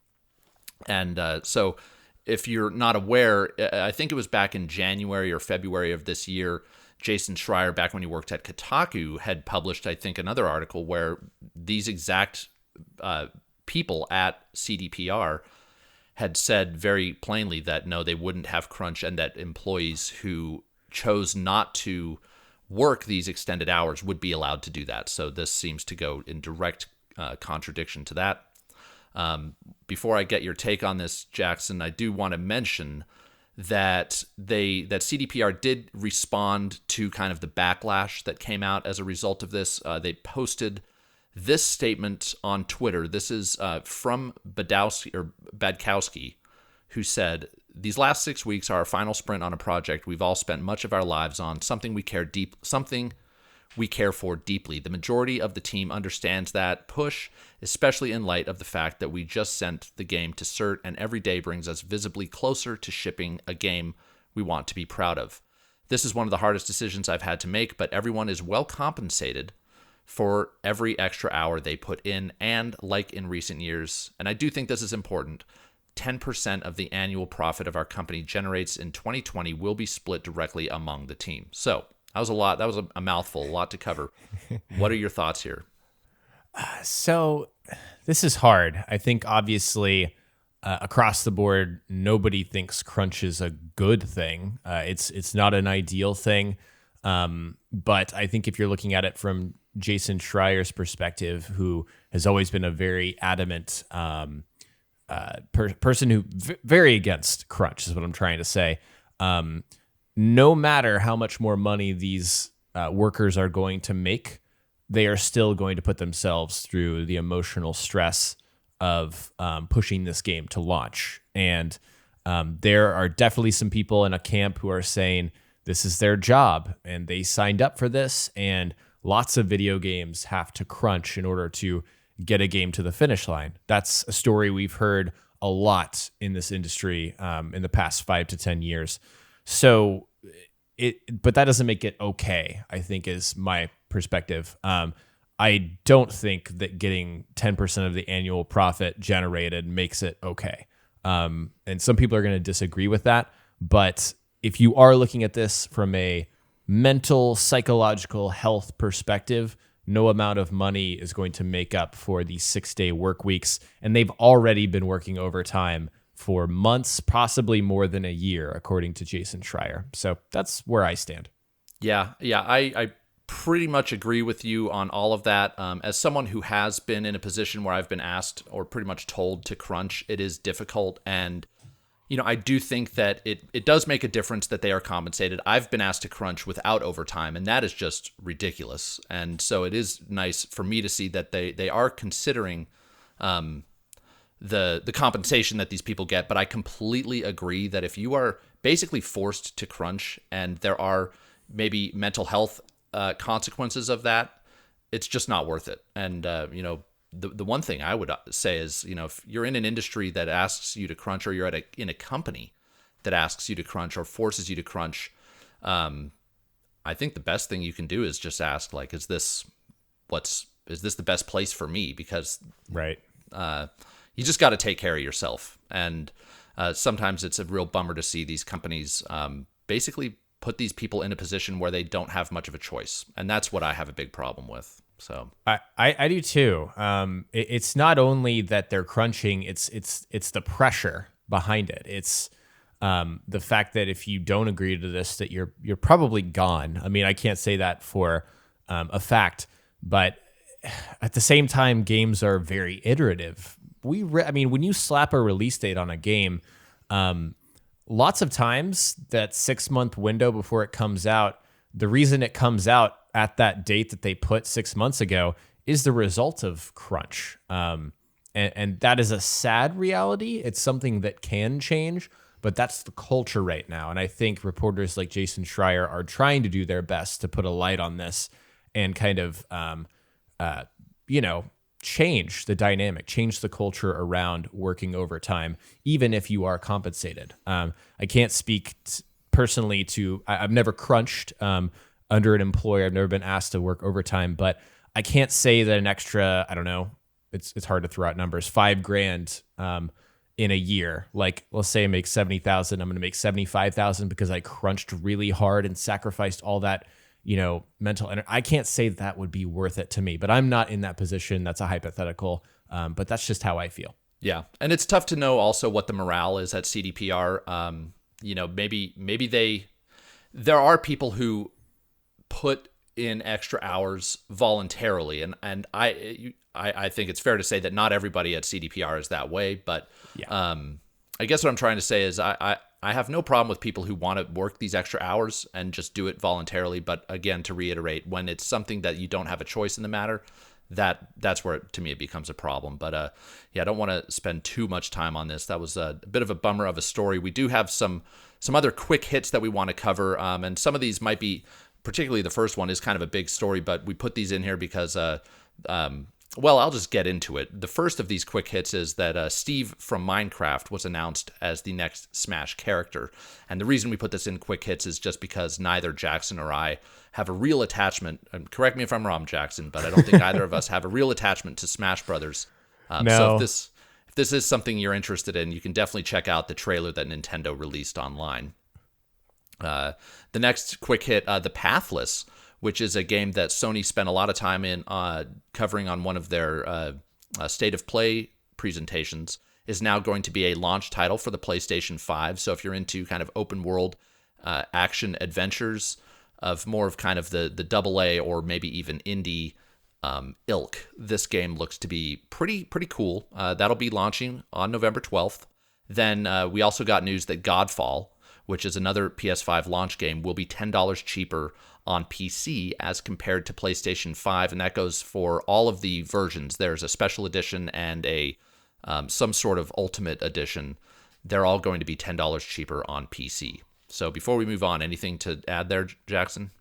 And so if you're not aware, I think it was back in January or February of this year, Jason Schreier, back when he worked at Kotaku, had published, I think, another article where these exact people at CDPR had said very plainly that no, they wouldn't have crunch, and that employees who chose not to work these extended hours would be allowed to do that. So this seems to go in direct contradiction to that. Before I get your take on this, Jackson, I do want to mention that CDPR did respond to kind of the backlash that came out as a result of this. They posted this statement on Twitter. This is from Badkowski, who said, "These last 6 weeks are our final sprint on a project we've all spent much of our lives on, something we care for deeply. The majority of the team understands that push, especially in light of the fact that we just sent the game to cert, and every day brings us visibly closer to shipping a game we want to be proud of. This is one of the hardest decisions I've had to make, but everyone is well compensated for every extra hour they put in, and like in recent years, and I do think this is important, 10% of the annual profit of our company generates in 2020 will be split directly among the team." So that was a lot. That was a mouthful, a lot to cover. What are your thoughts here? So this is hard. I think obviously across the board, nobody thinks crunch is a good thing. It's not an ideal thing. But I think if you're looking at it from Jason Schreier's perspective, who has always been a very adamant person who very against crunch is what I'm trying to say. No matter how much more money these workers are going to make, they are still going to put themselves through the emotional stress of pushing this game to launch. And there are definitely some people in a camp who are saying this is their job and they signed up for this, and lots of video games have to crunch in order to get a game to the finish line. That's a story we've heard a lot in this industry in the past 5 to 10 years. So, but that doesn't make it okay, I think, is my perspective. I don't think that getting 10% of the annual profit generated makes it okay. And some people are going to disagree with that. But if you are looking at this from a mental, psychological health perspective, no amount of money is going to make up for these 6-day work weeks. And they've already been working overtime for months, possibly more than a year, according to Jason Schreier. So that's where I stand. Yeah, I pretty much agree with you on all of that. As someone who has been in a position where I've been asked or pretty much told to crunch, it is difficult. And, I do think that it does make a difference that they are compensated. I've been asked to crunch without overtime, and that is just ridiculous. And so it is nice for me to see that they are considering the compensation that these people get. But I completely agree that if you are basically forced to crunch and there are maybe mental health consequences of that, it's just not worth it. And, the one thing I would say is, if you're in an industry that asks you to crunch, or you're in a company that asks you to crunch or forces you to crunch, I think the best thing you can do is just ask, like, is this the best place for me? Because right. You just got to take care of yourself. And sometimes it's a real bummer to see these companies basically put these people in a position where they don't have much of a choice. And that's what I have a big problem with. So I do too. It's not only that they're crunching, it's the pressure behind it. It's the fact that if you don't agree to this, that you're probably gone. I mean, I can't say that for a fact, but at the same time, games are very iterative. When you slap a release date on a game, lots of times that 6-month window before it comes out, the reason it comes out at that date that they put 6 months ago is the result of crunch. And that is a sad reality. It's something that can change, but that's the culture right now. And I think reporters like Jason Schreier are trying to do their best to put a light on this and kind of, change the dynamic, change the culture around working overtime, even if you are compensated. I can't speak personally to, I've never crunched under an employer. I've never been asked to work overtime, but I can't say that an extra, I don't know, it's hard to throw out numbers, $5,000 in a year. Like, let's say I make 70,000, I'm going to make 75,000 because I crunched really hard and sacrificed all that, mental energy. I can't say that would be worth it to me, but I'm not in that position. That's a hypothetical. But that's just how I feel. Yeah. And it's tough to know also what the morale is at CDPR. Maybe there are people who put in extra hours voluntarily. And I think it's fair to say that not everybody at CDPR is that way, but Yeah. I guess what I'm trying to say is I have no problem with people who want to work these extra hours and just do it voluntarily. But again, to reiterate, when it's something that you don't have a choice in the matter, that's where to me it becomes a problem. But I don't want to spend too much time on this. That was a bit of a bummer of a story. We do have some other quick hits that we want to cover, and some of these might be, particularly the first one is kind of a big story, but we put these in here because I'll just get into it. The first of these quick hits is that Steve from Minecraft was announced as the next Smash character. And the reason we put this in quick hits is just because neither Jackson or I have a real attachment. And correct me if I'm wrong, Jackson, but I don't think either of us have a real attachment to Smash Brothers. No. So if this is something you're interested in, you can definitely check out the trailer that Nintendo released online. The next quick hit, The Pathless, which is a game that Sony spent a lot of time in covering on one of their State of Play presentations, is now going to be a launch title for the PlayStation 5. So if you're into kind of open world action adventures of more of kind of the AA or maybe even indie ilk, this game looks to be pretty cool. That'll be launching on November 12th. Then we also got news that Godfall, which is another PS5 launch game, will be $10 cheaper on PC as compared to PlayStation 5, and that goes for all of the versions. There's a special edition and a some sort of ultimate edition. They're all going to be $10 cheaper on PC. So before we move on, anything to add there, Jackson?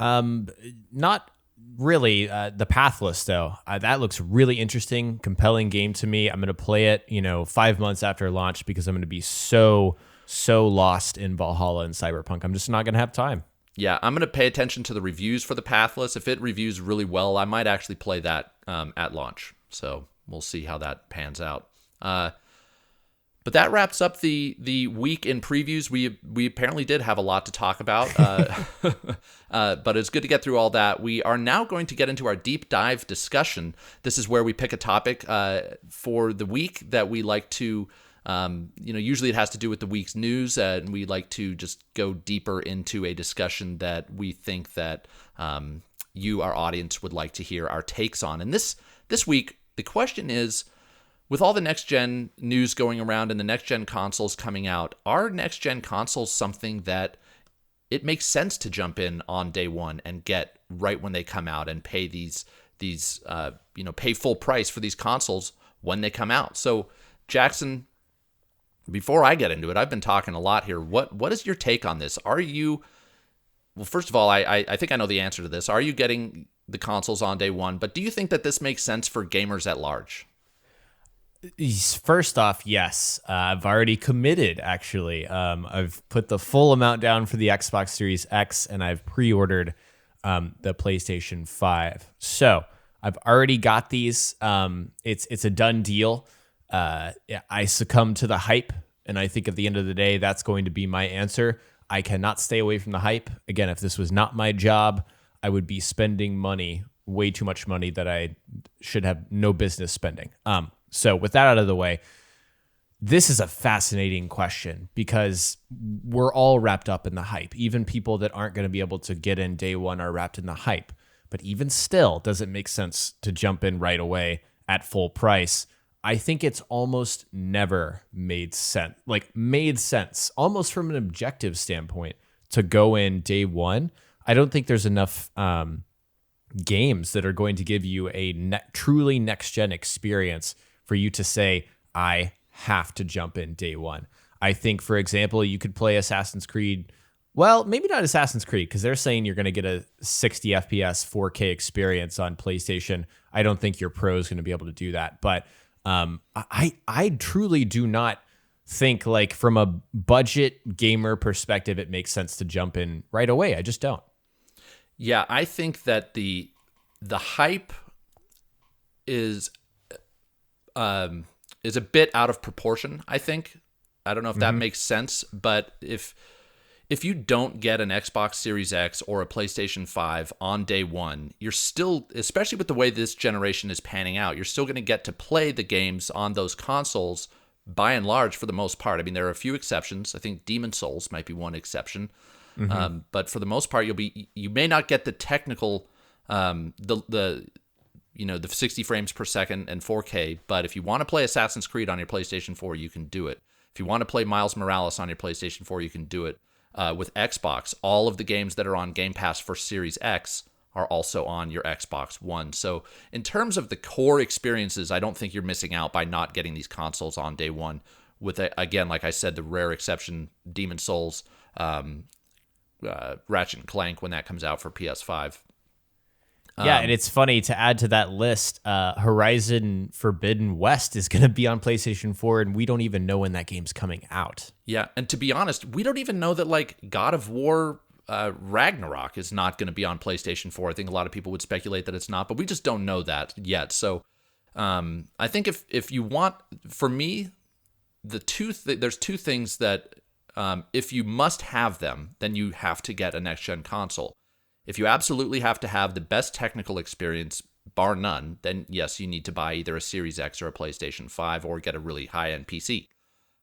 Not really. The Pathless, though, that looks really interesting, compelling game to me. I'm going to play it, 5 months after launch because I'm going to be so lost in Valhalla and Cyberpunk. I'm just not going to have time. Yeah, I'm going to pay attention to the reviews for The Pathless. If it reviews really well, I might actually play that at launch. So we'll see how that pans out. But that wraps up the week in previews. We apparently did have a lot to talk about, but it's good to get through all that. We are now going to get into our deep dive discussion. This is where we pick a topic for the week that we like to, usually it has to do with the week's news, and we like to just go deeper into a discussion that we think that you, our audience, would like to hear our takes on. And this week, the question is, with all the next-gen news going around and the next-gen consoles coming out, are next-gen consoles something that it makes sense to jump in on day one and get right when they come out and pay pay full price for these consoles when they come out? So, Jackson, before I get into it, I've been talking a lot here. What is your take on this? Well, first of all, I think I know the answer to this. Are you getting the consoles on day one? But do you think that this makes sense for gamers at large? First off, yes. I've already committed, actually. I've put the full amount down for the Xbox Series X, and I've pre-ordered the PlayStation 5. So I've already got these. It's a done deal. I succumb to the hype, and I think at the end of the day, that's going to be my answer. I cannot stay away from the hype. Again, if this was not my job, I would be spending money, way too much money that I should have no business spending. So with that out of the way, this is a fascinating question because we're all wrapped up in the hype. Even people that aren't going to be able to get in day one are wrapped in the hype. But even still, does it make sense to jump in right away at full price? I think it's almost never made sense. Almost from an objective standpoint, to go in day one. I don't think there's enough games that are going to give you a truly next-gen experience for you to say, I have to jump in day one. I think, for example, you could play Assassin's Creed. Well, maybe not Assassin's Creed, because they're saying you're going to get a 60 FPS 4K experience on PlayStation. I don't think your Pro is going to be able to do that. But I truly do not think, like, from a budget gamer perspective, it makes sense to jump in right away. I just don't. Yeah, I think that the the hype is a bit out of proportion, I think. I don't know if that makes sense, but if you don't get an Xbox Series X or a PlayStation 5 on day one, you're still, especially with the way this generation is panning out, you're still going to get to play the games on those consoles by and large for the most part. I mean, there are a few exceptions. I think Demon Souls might be one exception. But for the most part, you may not get the technical, the 60 frames per second and 4K, but if you want to play Assassin's Creed on your PlayStation 4, you can do it. If you want to play Miles Morales on your PlayStation 4, you can do it. With Xbox, all of the games that are on Game Pass for Series X are also on your Xbox One. So in terms of the core experiences, I don't think you're missing out by not getting these consoles on day one. With, again, like I said, the rare exception, Demon Souls, Ratchet and Clank when that comes out for PS5. Yeah, and it's funny to add to that list, Horizon Forbidden West is going to be on PlayStation 4, and we don't even know when that game's coming out. Yeah, and to be honest, we don't even know that like God of War Ragnarok is not going to be on PlayStation 4. I think a lot of people would speculate that it's not, but we just don't know that yet. So I think if you want, for me, there's two things that if you must have them, then you have to get a next-gen console. If you absolutely have to have the best technical experience, bar none, then yes, you need to buy either a Series X or a PlayStation 5 or get a really high-end PC.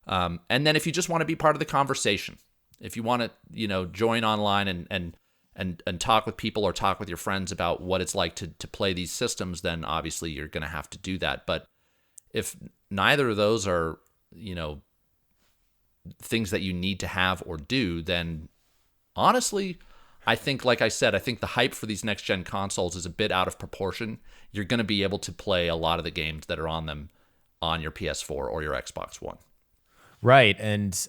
And then if you just want to be part of the conversation, if you want to, join online and talk with people or talk with your friends about what it's like to play these systems, then obviously you're going to have to do that. But if neither of those are, things that you need to have or do, then honestly, I think, like I said, I think the hype for these next-gen consoles is a bit out of proportion. You're going to be able to play a lot of the games that are on them on your PS4 or your Xbox One. Right, and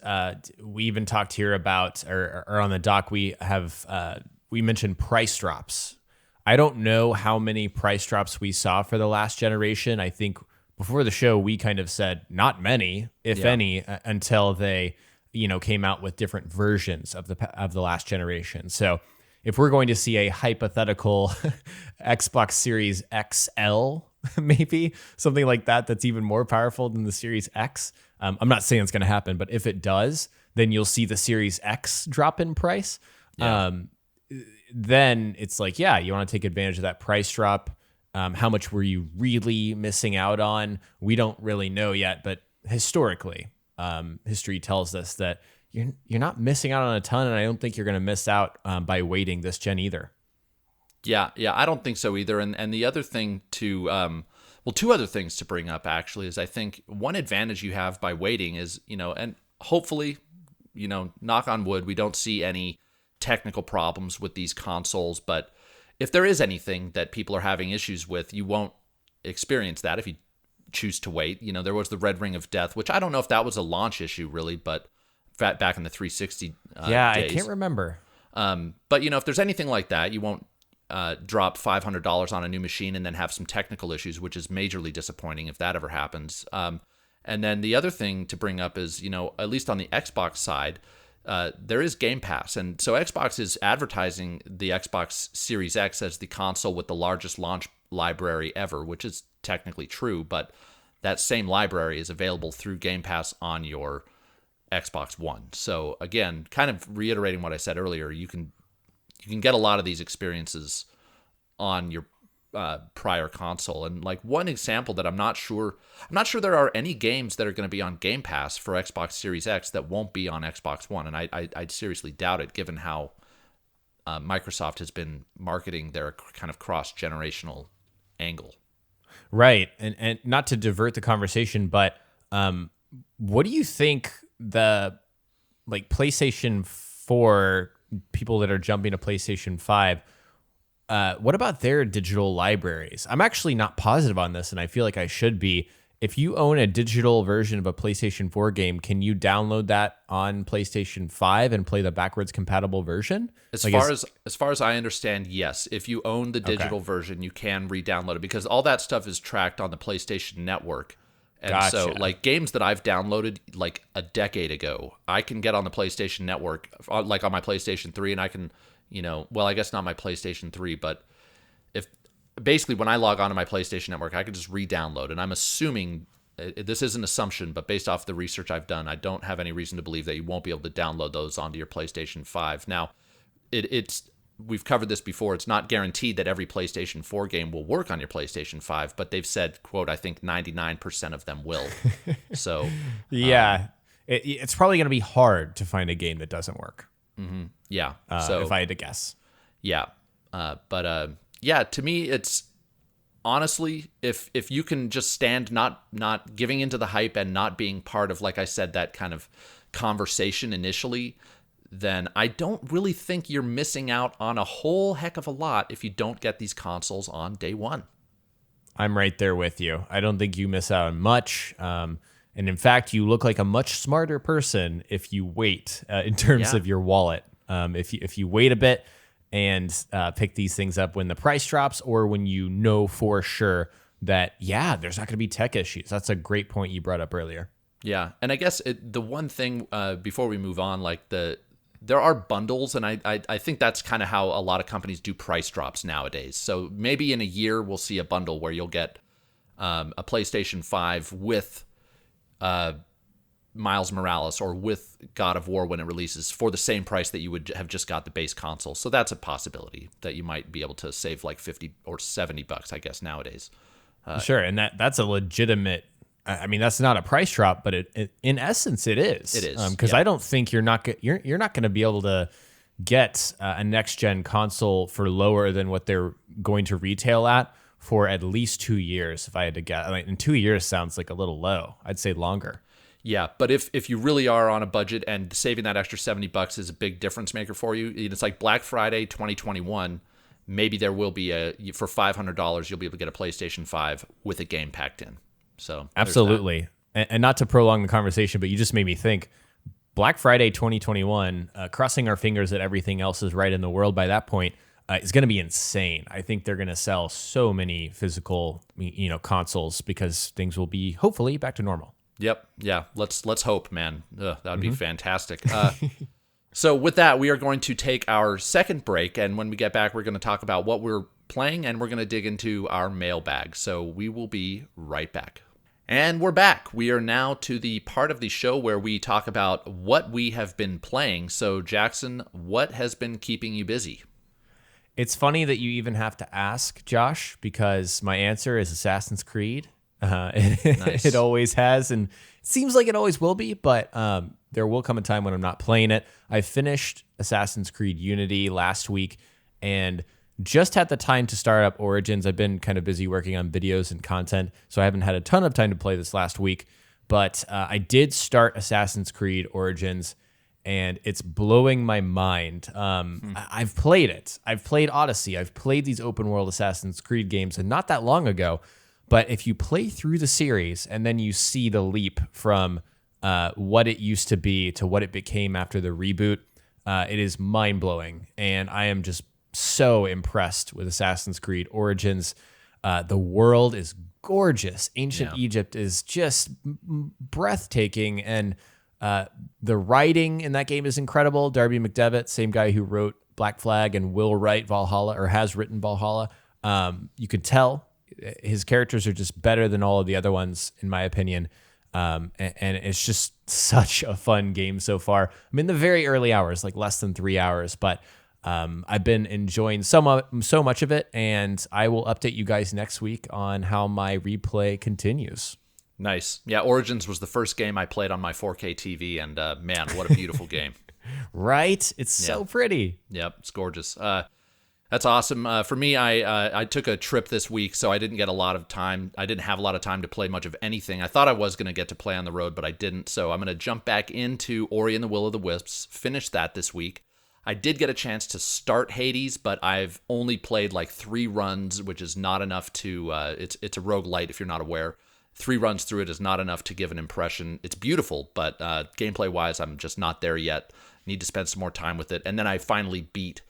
we even talked here about, or on the doc, we mentioned price drops. I don't know how many price drops we saw for the last generation. I think before the show, we kind of said not many, if any, until they came out with different versions of the last generation. So if we're going to see a hypothetical Xbox Series XL, maybe something like that, that's even more powerful than the Series X. I'm not saying it's going to happen, but if it does, then you'll see the Series X drop in price. Yeah. Then it's like, yeah, you want to take advantage of that price drop. How much were you really missing out on? We don't really know yet, but historically, history tells us that you're not missing out on a ton, and I don't think you're going to miss out by waiting this gen either. Yeah, I don't think so either. And the other thing to, two other things to bring up actually is I think one advantage you have by waiting is, and hopefully, knock on wood, we don't see any technical problems with these consoles. But if there is anything that people are having issues with, you won't experience that if you choose to wait. There was the Red Ring of Death, which I don't know if that was a launch issue really, but back in the 360 days. I can't remember. But if there's anything like that, you won't drop $500 on a new machine and then have some technical issues, which is majorly disappointing if that ever happens. And then the other thing to bring up is, at least on the Xbox side, there is Game Pass. And so Xbox is advertising the Xbox Series X as the console with the largest launch library ever, which is technically true, but that same library is available through Game Pass on your Xbox One. So again, kind of reiterating what I said earlier, you can get a lot of these experiences on your prior console. And like one example that I'm not sure there are any games that are going to be on Game Pass for Xbox Series X that won't be on Xbox One, and I seriously doubt it, given how Microsoft has been marketing their kind of cross-generational angle. Right, and not to divert the conversation, but what do you think the PlayStation 4 people that are jumping to PlayStation 5? What about their digital libraries? I'm actually not positive on this, and I feel like I should be. If you own a digital version of a PlayStation 4 game, can you download that on PlayStation 5 and play the backwards compatible version? As far as I understand, yes. If you own the digital version, you can re-download it because all that stuff is tracked on the PlayStation Network. And Gotcha. So like games that I've downloaded like a decade ago, I can get on the PlayStation Network, like on my PlayStation 3, and I can, I guess not my PlayStation 3, but basically when I log onto my PlayStation Network, I can just re-download. And I'm assuming this is an assumption, but based off the research I've done, I don't have any reason to believe that you won't be able to download those onto your PlayStation 5. Now, it's we've covered this before. It's not guaranteed that every PlayStation 4 game will work on your PlayStation 5, but they've said, quote, I think 99% of them will. So yeah, it's probably going to be hard to find a game that doesn't work. yeah. So if I had to guess, yeah. Yeah, to me, it's honestly, if you can just stand not giving into the hype and not being part of, like I said, that kind of conversation initially, then I don't really think you're missing out on a whole heck of a lot if you don't get these consoles on day one. I'm right there with you. I don't think you miss out on much. And in fact, you look like a much smarter person if you wait in terms of your wallet. If you wait a bit and pick these things up when the price drops, or when you know for sure that, there's not going to be tech issues. That's a great point you brought up earlier. Yeah, and I guess the one thing before we move on, like there are bundles, and I think that's kind of how a lot of companies do price drops nowadays. So maybe in a year we'll see a bundle where you'll get a PlayStation 5 with Miles Morales or with God of War when it releases for the same price that you would have just got the base console. So that's a possibility that you might be able to save like $50 or $70, I guess, nowadays. Sure, and that's a legitimate. I mean, that's not a price drop, but in essence, it is. It is, because I don't think you're not going to be able to get a next gen console for lower than what they're going to retail at for at least 2 years. If I had to guess, I mean, and 2 years sounds like a little low. I'd say longer. Yeah, but if you really are on a budget and saving that extra $70 is a big difference maker for you, it's like Black Friday 2021. Maybe there will be for $500 you'll be able to get a PlayStation 5 with a game packed in. So absolutely, and not to prolong the conversation, but you just made me think. Black Friday 2021, crossing our fingers that everything else is right in the world by that point, is going to be insane. I think they're going to sell so many physical, consoles because things will be hopefully back to normal. Yep. Yeah. Let's hope, man. That would be fantastic. So with that, we are going to take our second break, and when we get back, we're going to talk about what we're playing, and we're going to dig into our mailbag. So we will be right back. And we're back. We are now to the part of the show where we talk about what we have been playing. So, Jackson, what has been keeping you busy? It's funny that you even have to ask, Josh, because my answer is Assassin's Creed. Nice. It always has, and it seems like it always will be, but there will come a time when I'm not playing it. I finished Assassin's Creed Unity last week, and just had the time to start up Origins. I've been kind of busy working on videos and content, so I haven't had a ton of time to play this last week. But I did start Assassin's Creed Origins, and it's blowing my mind. I've played it. I've played Odyssey. I've played these open world Assassin's Creed games, and not that long ago. But if you play through the series and then you see the leap from what it used to be to what it became after the reboot, it is mind-blowing. And I am just so impressed with Assassin's Creed Origins. The world is gorgeous. Ancient Egypt is just breathtaking, and the writing in that game is incredible. Darby McDevitt, same guy who wrote Black Flag and will write Valhalla, or has written Valhalla. You could tell his characters are just better than all of the other ones, in my opinion. And it's just such a fun game so far. I'm in the very early hours, like less than 3 hours, but I've been enjoying so much of it, and I will update you guys next week on how my replay continues. Nice. Yeah, Origins was the first game I played on my 4K TV, and man, what a beautiful game. Right? It's so pretty. Yep, it's gorgeous. That's awesome. For me, I took a trip this week, so I didn't get a lot of time. I didn't have a lot of time to play much of anything. I thought I was going to get to play on the road, but I didn't. So I'm going to jump back into Ori and the Will of the Wisps, finish that this week. I did get a chance to start Hades, but I've only played like 3 runs, which is not enough to... It's a roguelite, if you're not aware. 3 runs through it is not enough to give an impression. It's beautiful, but gameplay-wise, I'm just not there yet. Need to spend some more time with it. And then I finally beat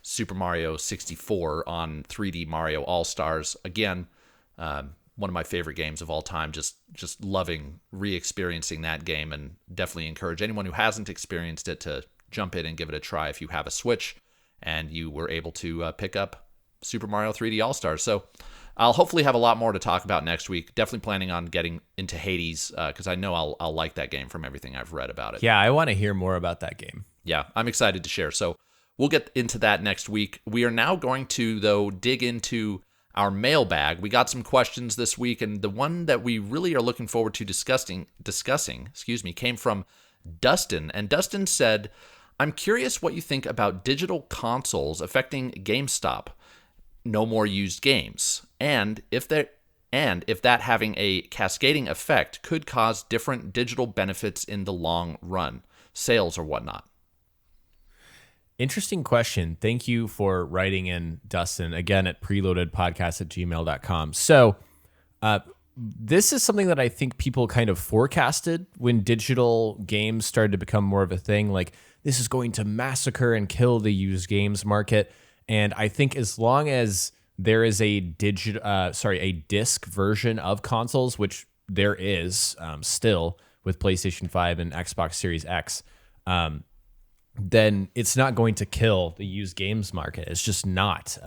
Super Mario 64 on 3D Mario All-Stars. Again, one of my favorite games of all time. Just loving re-experiencing that game, and definitely encourage anyone who hasn't experienced it to jump in and give it a try if you have a Switch and you were able to pick up Super Mario 3D All-Stars. So I'll hopefully have a lot more to talk about next week. Definitely planning on getting into Hades because I know I'll like that game from everything I've read about it. Yeah, I want to hear more about that game. Yeah, I'm excited to share. So we'll get into that next week. We are now going to, though, dig into our mailbag. We got some questions this week, and the one that we really are looking forward to discussing, came from Dustin. And Dustin said, I'm curious what you think about digital consoles affecting GameStop. No more used games. And if that having a cascading effect could cause different digital benefits in the long run, sales or whatnot. Interesting question. Thank you for writing in, Dustin, again at preloadedpodcast@gmail.com. So this is something that I think people kind of forecasted when digital games started to become more of a thing. Like, this is going to massacre and kill the used games market. And I think as long as there is a disc version of consoles, which there is still with PlayStation 5 and Xbox Series X, then it's not going to kill the used games market. It's just not.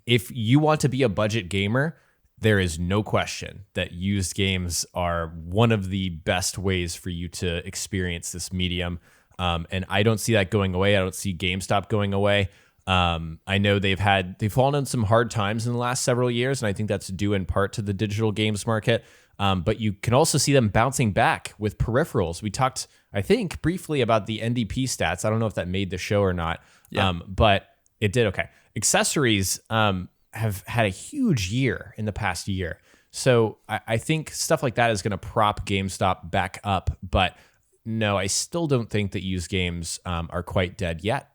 If you want to be a budget gamer, there is no question that used games are one of the best ways for you to experience this medium. And I don't see that going away. I don't see GameStop going away. I know they've fallen on some hard times in the last several years, and I think that's due in part to the digital games market. But you can also see them bouncing back with peripherals. We talked, I think, briefly about the NDP stats. I don't know if that made the show or not, but it did. Okay. Accessories have had a huge year in the past year. So I think stuff like that is going to prop GameStop back up. But no, I still don't think that used games are quite dead yet.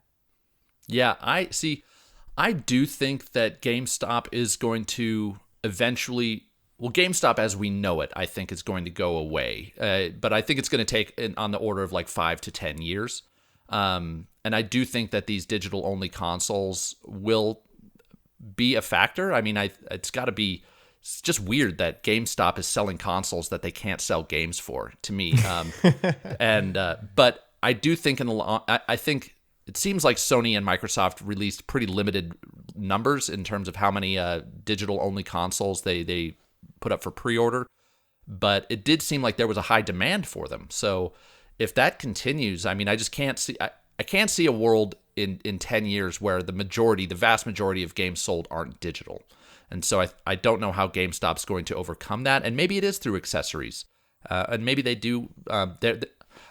Yeah, I do think that GameStop is going to eventually, well, GameStop as we know it, I think is going to go away. But I think it's going to take on the order of like 5 to 10 years. And I do think that these digital-only consoles will be a factor. I mean, it's got to be, it's just weird that GameStop is selling consoles that they can't sell games for, to me. But I do think I think it seems like Sony and Microsoft released pretty limited numbers in terms of how many digital-only consoles they put up for pre-order, but it did seem like there was a high demand for them. So if that continues, I mean, I just can't see. I can't see a world in 10 years where the vast majority of games sold aren't digital. And so I don't know how GameStop's going to overcome that. And maybe it is through accessories, and maybe they do.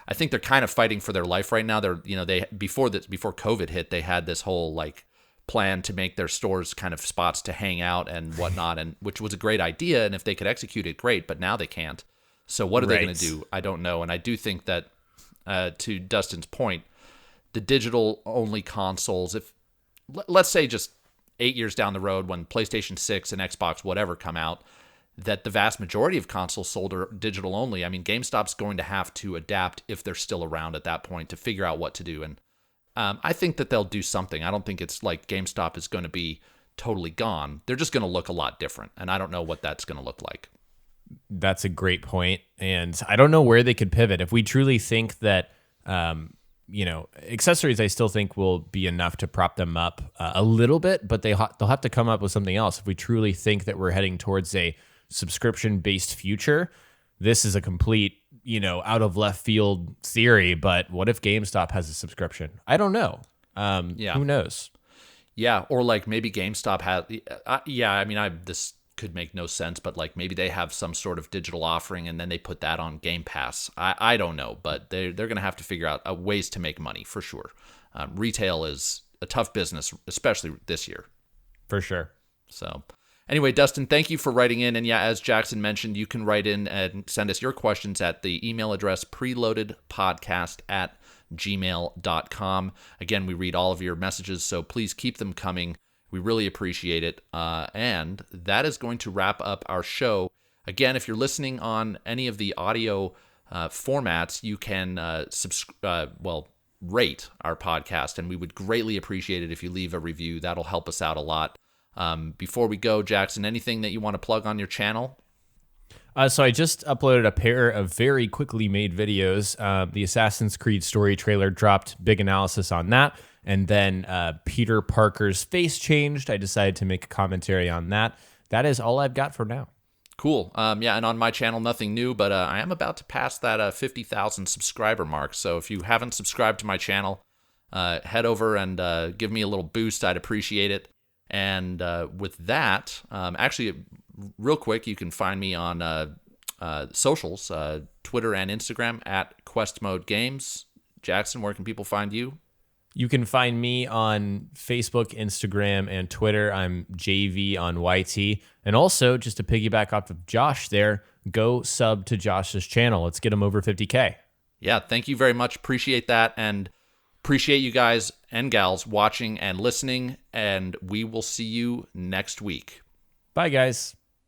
I think they're kind of fighting for their life right now. Before COVID hit, they had this whole like plan to make their stores kind of spots to hang out and whatnot, and which was a great idea. And if they could execute it, great. But now they can't. So what are they going to do? I don't know. And I do think that, to Dustin's point, the digital-only consoles, if let's say just 8 years down the road when PlayStation 6 and Xbox whatever come out, that the vast majority of consoles sold are digital only. I mean, GameStop's going to have to adapt if they're still around at that point to figure out what to do. And I think that they'll do something. I don't think it's like GameStop is going to be totally gone. They're just going to look a lot different. And I don't know what that's going to look like. That's a great point. And I don't know where they could pivot. If we truly think that, accessories, I still think will be enough to prop them up a little bit, but they'll have to come up with something else. If we truly think that we're heading towards a subscription-based future, this is a complete, out of left field theory. But what if GameStop has a subscription? I don't know. Who knows? Yeah, or like maybe GameStop has. This could make no sense, but like maybe they have some sort of digital offering and then they put that on Game Pass. I don't know, but they're going to have to figure out ways to make money for sure. Retail is a tough business, especially this year. For sure. So anyway, Dustin, thank you for writing in. And yeah, as Jackson mentioned, you can write in and send us your questions at the email address preloadedpodcast@gmail.com. Again, we read all of your messages, so please keep them coming. We really appreciate it. And that is going to wrap up our show. Again, if you're listening on any of the audio formats, you can rate our podcast, and we would greatly appreciate it if you leave a review. That'll help us out a lot. Before we go, Jackson, anything that you want to plug on your channel? So I just uploaded a pair of very quickly made videos. The Assassin's Creed story trailer dropped, big analysis on that. And then Peter Parker's face changed. I decided to make a commentary on that. That is all I've got for now. Cool. Yeah, and on my channel, nothing new, but I am about to pass that 50,000 subscriber mark. So if you haven't subscribed to my channel, head over and give me a little boost. I'd appreciate it. And with that, actually, real quick, you can find me on socials, Twitter and Instagram at Quest Mode Games. Jackson, where can people find you? You can find me on Facebook, Instagram, and Twitter. I'm jayvee on YT. And also, just to piggyback off of Josh there, go sub to Josh's channel. Let's get him over 50K. Yeah, thank you very much. Appreciate that. And appreciate you guys and gals watching and listening. And we will see you next week. Bye, guys.